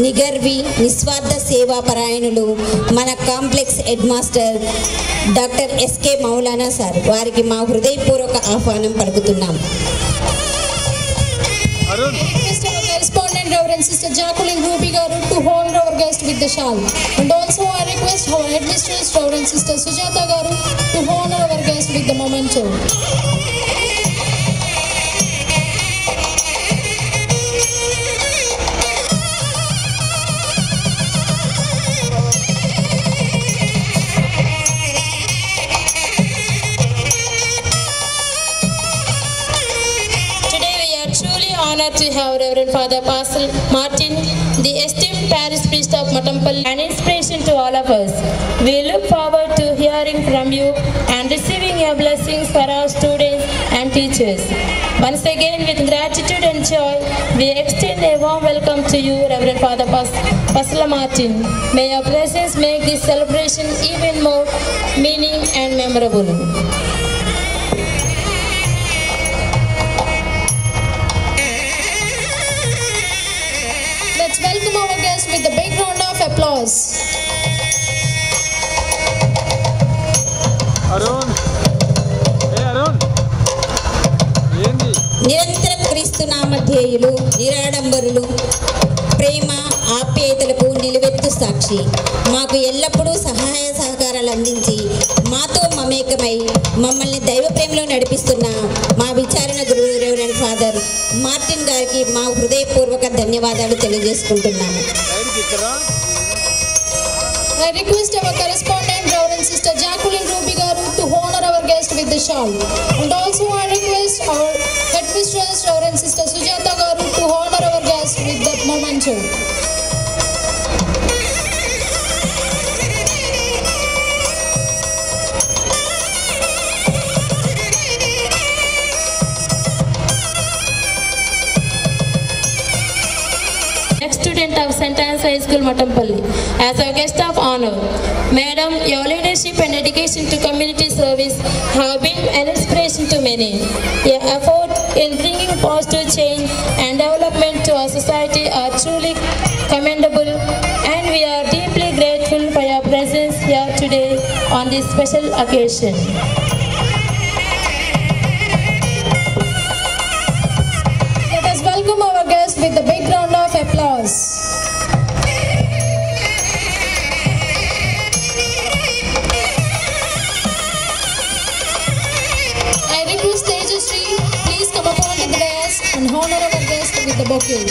నిగర్వి నిస్వార్థ సేవా పరాయణులు మన complex head master doctor SK Maulana sir. వారికి మా హృదయపూర్వక ఆహ్వానం పలుకుతున్నాం. Correspondent Reverend Sister Jacqueline Ruby Garu to honor our guest with the shawl. And also I request our headmistress, Reverend Sister Sujata Garu, to honor our guest with the memento. Honored to have Reverend Father Pascal Martin, the esteemed parish priest of Matampalli, an inspiration to all of us. We look forward to hearing from you and receiving your blessings for our students and teachers. Once again, with gratitude and joy, we extend a warm welcome to you, Reverend Father Pascal Martin. May your presence make this celebration even more meaning and memorable. Let's welcome our guest with a big round of applause. Arun Arun ఏంది నిరంతరం క్రీస్తు నామధేయులు, నిరాడంబరులు, ప్రేమ ఆప్యాయతలకు నిలువెత్తు సాక్షి, మాకు ఎల్లప్పుడూ సహాయ సహకారాలు అందించి మాతో మమేకమై మమ్మల్ని దైవ ప్రేమలో నడిపిస్తున్న మా విచారణ గురువు రెవరెండ్ ఫాదర్ మార్టిన్ గారికి మా హృదయపూర్వక ధన్యవాదాలు తెలియజేసుకుంటున్నాము. I request our correspondent, Reverend Sister Jacqueline Ruby Garu, to honor our guest with the shawl. And also I request our headmistress, Reverend Sister Sujata Garu, to honor our guest memento. Next student of St. Anne's High School, Matampalli. As our guest of honor, Madam, your leadership and dedication to community service have been an inspiration to many. Your effort in bringing positive change and development to our society are truly commendable, and we are deeply grateful for your presence here today on this special occasion. Let us welcome our guest with a big round of applause. I request Tejasri, please come up onto the dais and honor our guest with the bouquet.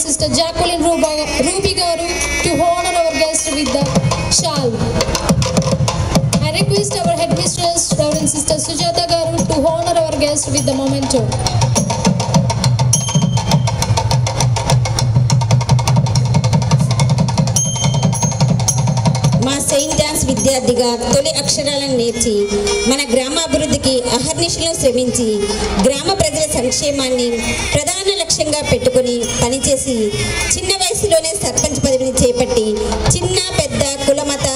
Sister Jacqueline Ruby Garu to honor our guest with the shawl. I request our headmistress, Reverend Sister Sujata Garu, to honor our guest with the memento. మా Saint dance విద్యార్థిగా తొలి అక్షరాలను నేర్చి మన గ్రామాభివృద్ధికి అహర్నిశలు శ్రమించి గ్రామ ప్రజల సంక్షేమాన్ని ప్రధాన లక్ష్యంగా పెట్టుకుని పనిచేసి చిన్న వయసులోనే సర్పంచ్ పదవిని చేపట్టి చిన్న పెద్ద కులమత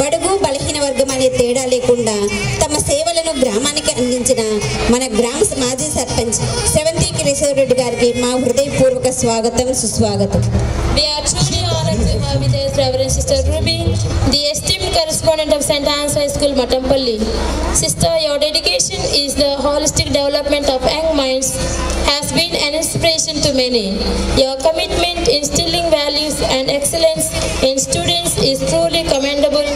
బడుగు బలహీన వర్గం అనే తేడా లేకుండా తమ సేవలను గ్రామానికి అందించిన మన గ్రామ మాజీ సర్పంచ్ శ్రవంతి కిషోర్ గారికి మా హృదయపూర్వక స్వాగతం సుస్వాగతం. We are truly honored to have with us Reverend Sister Ruby, the esteemed correspondent of St. Anne's High School, Matampalli. Sister, your dedication is the holistic development of young minds has been an inspiration to many. Your commitment instilling values and excellence in students is truly commendable,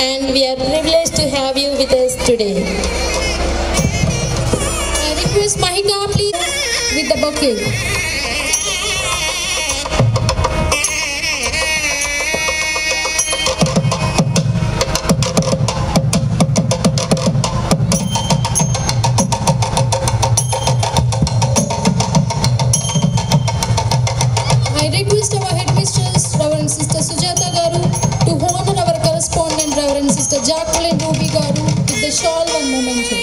and we are privileged to have you with us today. I request Mahika, please, with the bouquet. Jacqueline Ruby Garu with the shawl and memento.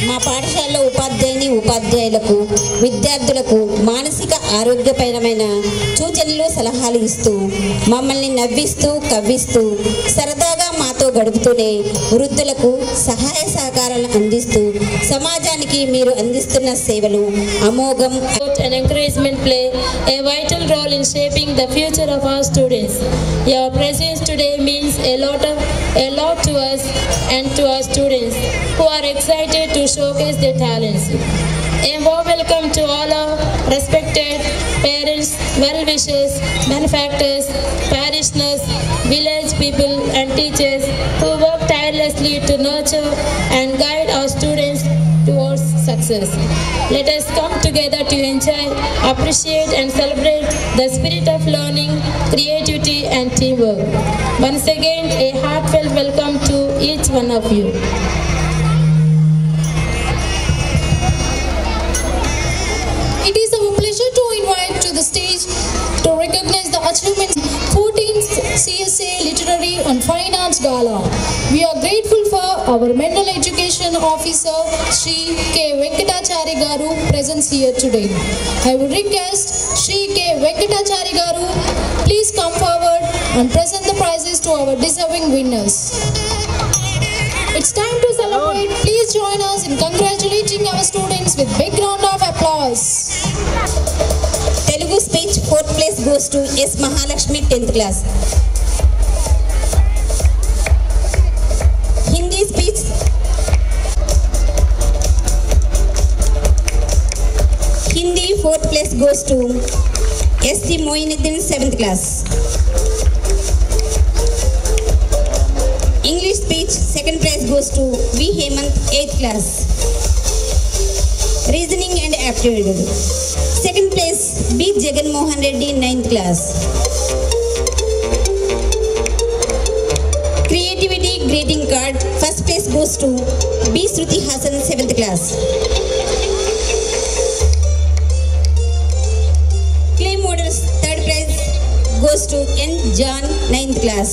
మా పాఠశాలలో ఉపాధ్యాయులకు విద్యార్థులకు మానసిక ఆరోగ్యపరమైన సూచనలు సలహాలు ఇస్తూ మమ్మల్ని నవ్విస్తూ కవ్విస్తూ సరదాగా మాతో గడుపుతూనే వృద్ధులకు సహాయ సహకారాలను అందిస్తూ సమాజానికి మీరు అందిస్తున్న సేవలు అమోఘం. And encouragement play a vital role in shaping the future of our students. Your presence today means a lot to us and to our students who are excited to showcase their talents. A warm welcome to all our respected parents, well-wishers, benefactors, parishioners, village people and teachers who work tirelessly to nurture and guide our students towards success. Let us come together to enjoy, appreciate and celebrate the spirit of learning, creativity and teamwork. Once again, a heartfelt welcome to each one of you. It is our pleasure to invite to the stage to recognize the achievements 14th CSA Literary and Fine Arts Gala. We are grateful for our Mental Education Officer Shri K. Venkatachari Garu presence here today. I would request Shri K. Venkatachari Garu, please come forward and present the prizes to our deserving winners. It's time to celebrate. Please join us in congratulating our students with big round of applause. Telugu speech 4th place goes to S. Mahalakshmi 10th class. Hindi speech 4th place goes to S.C. Moinuddin, 7th class. English speech, second prize goes to V. Hemant, 8th class. Reasoning and aptitude. Second place, B. Jagan Mohan Reddy, 9th class. Creativity greeting card, first place goes to B. Shruti Hassan, 7th class. Clay models, third prize goes to N. John, 9th class.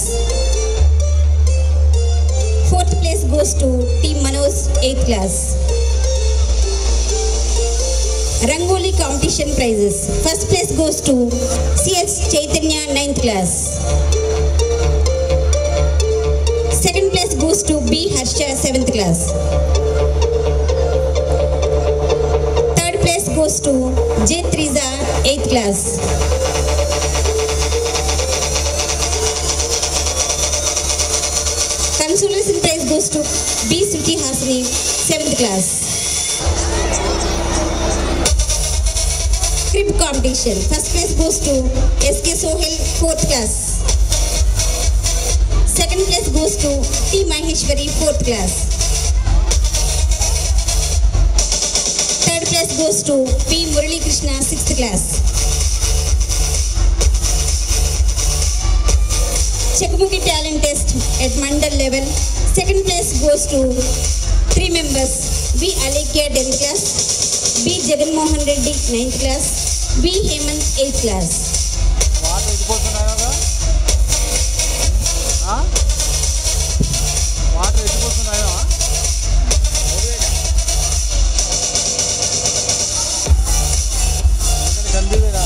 Fourth place goes to T. Manoj, 8th class. Rangoli competition prizes. First place goes to C.H. Chaitanya, 9th class. Second place goes to B. Harsha, 7th class. Third place goes to J. Triza, 8th class. Consolation prize goes to B. Shruti Hasani, 7th class. Crib competition. First place goes to S.K. Sohel, 4th class. Second place goes to T. Maheshwari, 4th class. Third place goes to P. Murali Krishna, 6th class. Chakmuki talent test at Mandal level. Second place goes to 3 members. B. Alekia, 10th class. B. Jagan Mohan Reddy, 9th class. B. Hemant, 8th class. Water ఎత్తిపోతున్నాయో గందీవేరా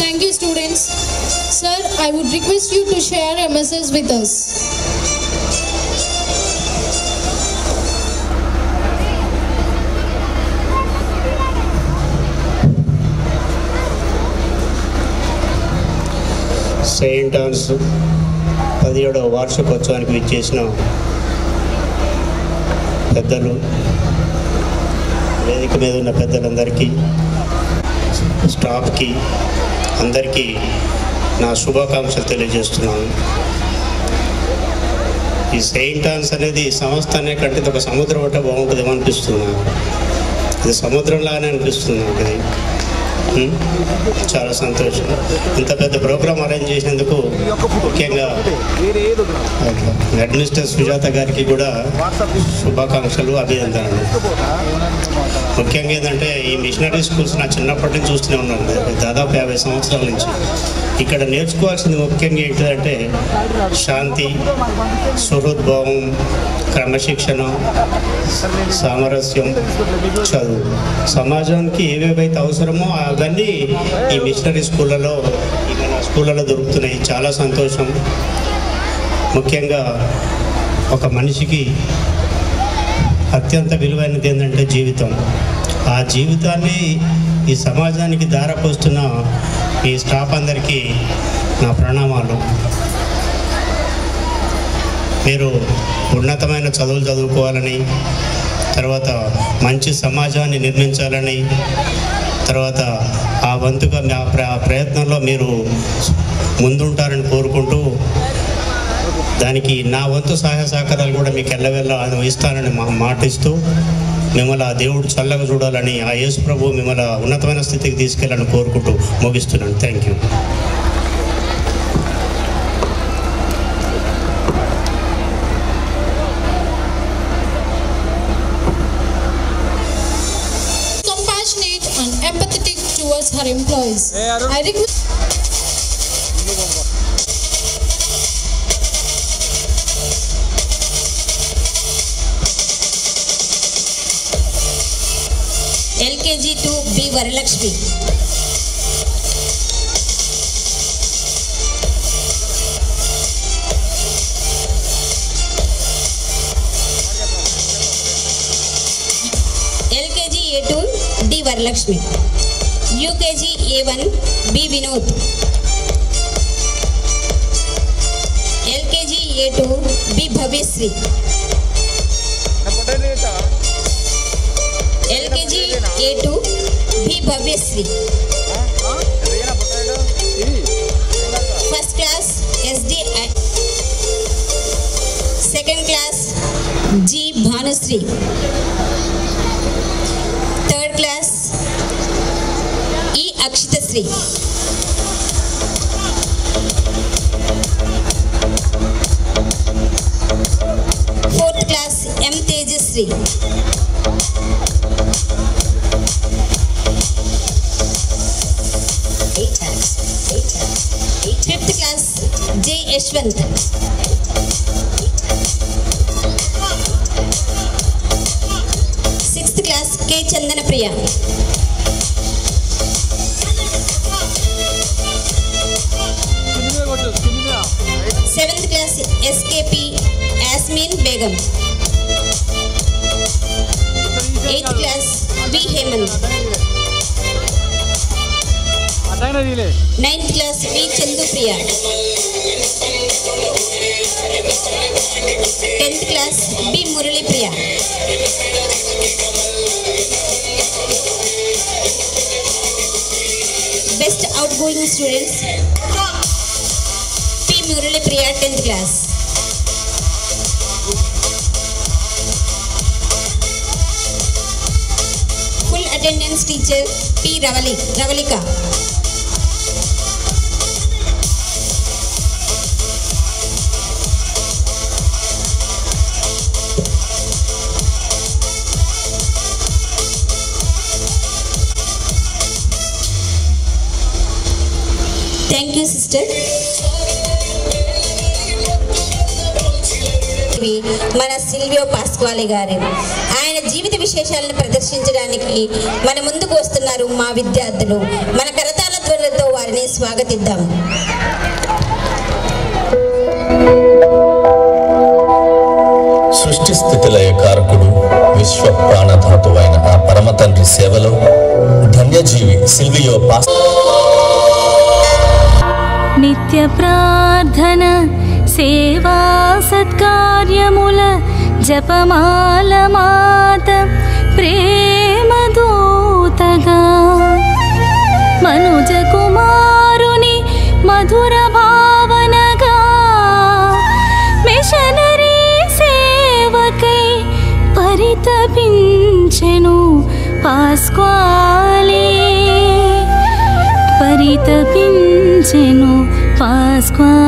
Thank you, students. Sir, I would request you to share a message with us. Saint Ann's 17వ వార్షికోత్సవానికి విచ్చేసిన పెద్దలు, వేదిక మీద ఉన్న పెద్దలందరికీ, స్టాఫ్కి అందరికీ నా శుభాకాంక్షలు తెలియజేస్తున్నాను. ఈ సెయింట్ ఆన్స్ అనేది సంస్థ అనే కంటే ఒక సముద్రం అంటే బాగుంటుందేమో అనిపిస్తుంది నాకు. ఇది సముద్రంలాగానే అనిపిస్తుంది నాకు. ఇది చాలా సంతోషం. ఇంత పెద్ద ప్రోగ్రామ్ అరేంజ్ చేసినందుకు ముఖ్యంగా అడ్మినిస్ట్రేటర్ సుజాత గారికి కూడా శుభాకాంక్షలు, అభినందనలు. ముఖ్యంగా ఏంటంటే ఈ మిషనరీ స్కూల్స్ నా చిన్నప్పటి నుంచి చూస్తూనే ఉన్నాను, దాదాపు 50 సంవత్సరాల నుంచి. ఇక్కడ నేర్చుకోవాల్సింది ముఖ్యంగా ఏంటంటే శాంతి, సుహృద్భావం, క్రమశిక్షణ, సామరస్యం, చదువు. సమాజానికి ఏవేవైతే అవసరమో అవన్నీ ఈ మిషనరీ స్కూళ్ళలో, మన స్కూళ్ళలో దొరుకుతున్నాయి. చాలా సంతోషం. ముఖ్యంగా ఒక మనిషికి అత్యంత విలువైనది ఏంటంటే జీవితం. ఆ జీవితాన్ని ఈ సమాజానికి ధారపోస్తున్న ఈ స్టాఫ్ అందరికీ నా ప్రణామాలు. మీరు ఉన్నతమైన చదువులు చదువుకోవాలని, తర్వాత మంచి సమాజాన్ని నిర్మించాలని, తర్వాత ఆ వంతుగా ఆ ప్రయత్నంలో మీరు ముందుంటారని కోరుకుంటూ, దానికి నా వంతు సహాయ సహకారాలు కూడా మీకు ఎల్లవెల్ల ఇస్తానని మాటిస్తూ, మిమ్మల్ని ఆ దేవుడు చల్లగా చూడాలని, ఆ యేసు ప్రభు మిమ్మల్ని ఉన్నతమైన స్థితికి తీసుకెళ్ళాలని కోరుకుంటూ ముగిస్తున్నాను. Thank you. Compassionate and empathetic towards her employees. I request. LKG to B. Varalakshmi. LKG A to D. Varalakshmi. UKG A1 B Vinod, LKG A2 B Bhavyasri, LKG A2 B Bhavyasri, first class SD, second class G Bhanusri, third class E Akshithasri, fourth class M Tejasri, fifth class J Yashwanth, sixth class K Chandana Priya, seventh class SKP Yasmin Begum, eighth class B Hemanth, ninth class V Chandu Priya, 10th class B Murali Priya, best outgoing students P Murali Priya 10th class, full attendance teacher P Ravalika, thank you sister. మన Silvio Pasquali గారు ఆయన జీవిత విశేషాలను ప్రదర్శించడానికి మన ముందుకు వస్తున్నారు మా విద్యార్థులు. మన కరతాళ ధ్వనులతో వారిని స్వాగతిద్దాం. సృష్టి స్థితిలయ కారకుడు విశ్వ ప్రాణధాతువైన ఆ పరమ తండ్రి సేవలో ధన్యజీవి సిల్వియో పాస్ నిత్య ప్రార్థన సేవా సత్కార్యముల జపమాల మాత ప్రేమ దూతగా మనుజ కుమారుని మధుర భావనగా మిషనరీ సేవకై పరితపించెను పాస్క్వాలి, పరితపించెను పాస్క్వాలి.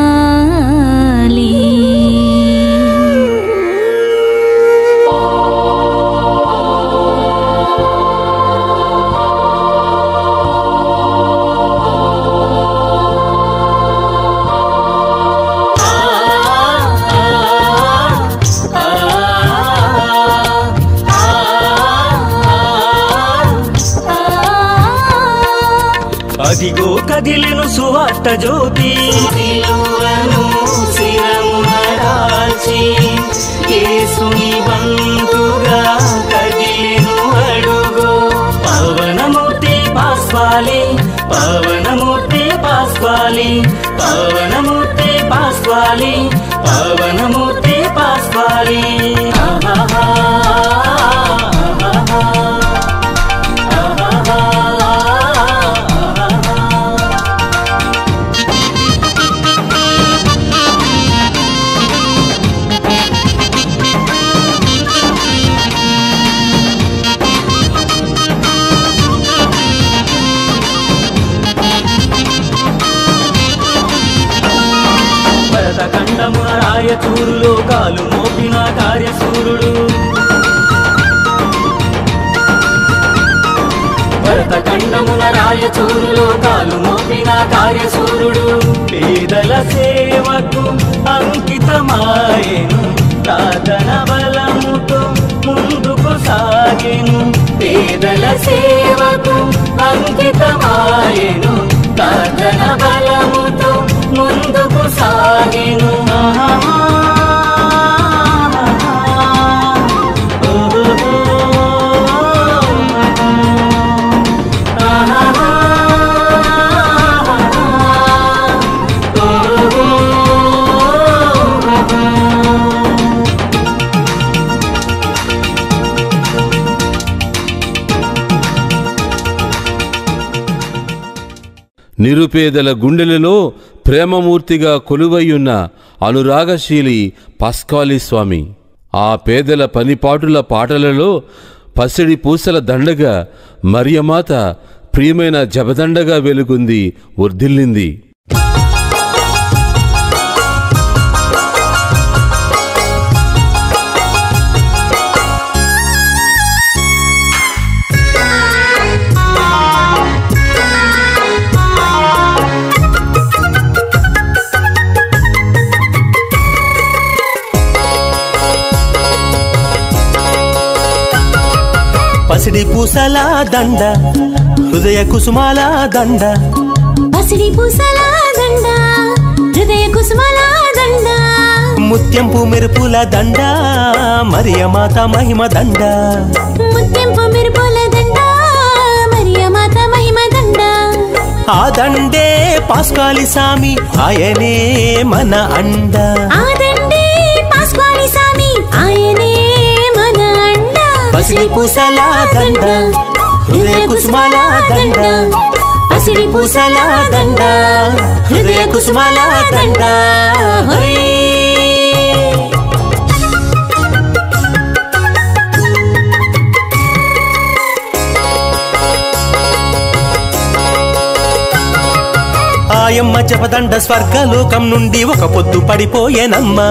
అదిగో కదిలెను సువార్త జ్యోతి, శిరమున దాల్చి యేసుని బంటుగా కదిలెను అడుగు. Pavana Murthy Pasquali, Pavana Murthy Pasquali, Pavana Murthy Pasquali, Pavana Murthy Pasquali. భరతఖండమున రాయచూరులో కాలు మోపిన కార్యశూరుడు, భరతఖండమున రాయచూరులో కాలు మోపిన కార్యశూరుడు. పేదల సేవకు అంకితమాయెను, ప్రార్థన బలముతో ముందుకు సాగెను. పేదల సేవకు అంకితమాయెను, ప్రార్థన బలముతో ముందుకు సాగెను. ఆహా నిరుపేదల గుండెలలో ప్రేమమూర్తిగా కొలువయ్యున్న అనురాగశీలి పాస్కాలి స్వామి. ఆ పేదల పనిపాటుల పాటలలో పసిడి పూసల దండగా మరియమాత ప్రియమైన జపదండగా వెలుగుంది, వర్ధిల్లింది. పసిడి పూసల దండ, హృదయ కుసుమాల దండ, పసిడి పూసల దండ, హృదయ కుసుమాల దండ, ముత్యంపు మెరుపుల దండ, మరియమాత మహిమ దండ, ముత్యంపు మెరుపుల దండ, మరియమాత మహిమ దండ. ఆ దండే పాస్కాలి సామి, ఆయనే మన అండ. ఆ దండే పాస్కాలి సామి, ఆయనే మన అండ. పసిడి పూసల దండ, హృదయ కుసుమాల దండ, పసిడి పూసల దండ, హృదయ కుసుమాల దండ. ఆయమ్మ జపదండ స్వర్గలోకం నుండి ఒక పొద్దు పడిపోయేనమ్మా.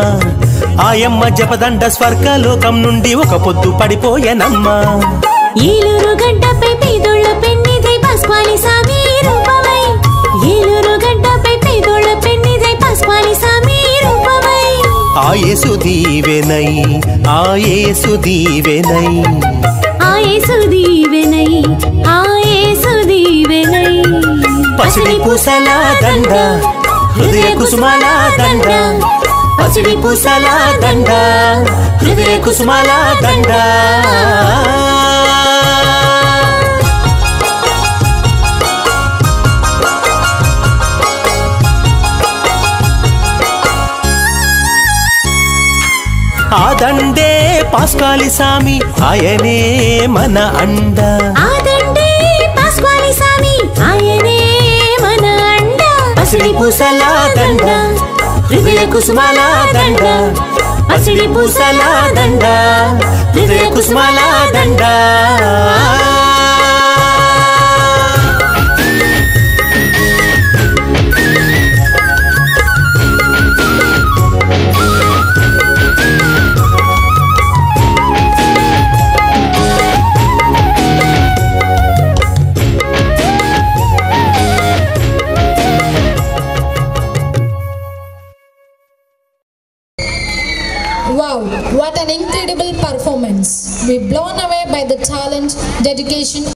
ఆయమ్మ జపదండ స్వర్గలోకం నుండి ఒక పొద్దు పడిపోయేనమ్మా. ఏలూరు గడ్డపై పేదోళ్ళ పెన్నిదై పాస్కాలి సామి రూపమై, ఏలూరు గడ్డపై పేదోళ్ళ పెన్నిదై పాస్కాలి సామి రూపమై. ఆ యేసు దీవెనై, ఆ యేసు దీవెనై, ఆ యేసు దీవెనై, ఆ యేసు దీవెనై. పసిడి పూసల దండ, హృదయ కుసుమాల దండ, పసిడి పూసల దండ, హృదయ కుసుమాల దండ. ఆ దండే పాస్కాలి సామి, ఆయనే మన అండ. ఆ దండే పాస్కాలి సామి, ఆయనే మన అండ. పసిడి పూసల దండ, హృదయ కుసుమాల దండ, పసిడి పూసల దండ, హృదయ కుసుమాల దండ. Wow, what an incredible performance. We're blown away by the talent, dedication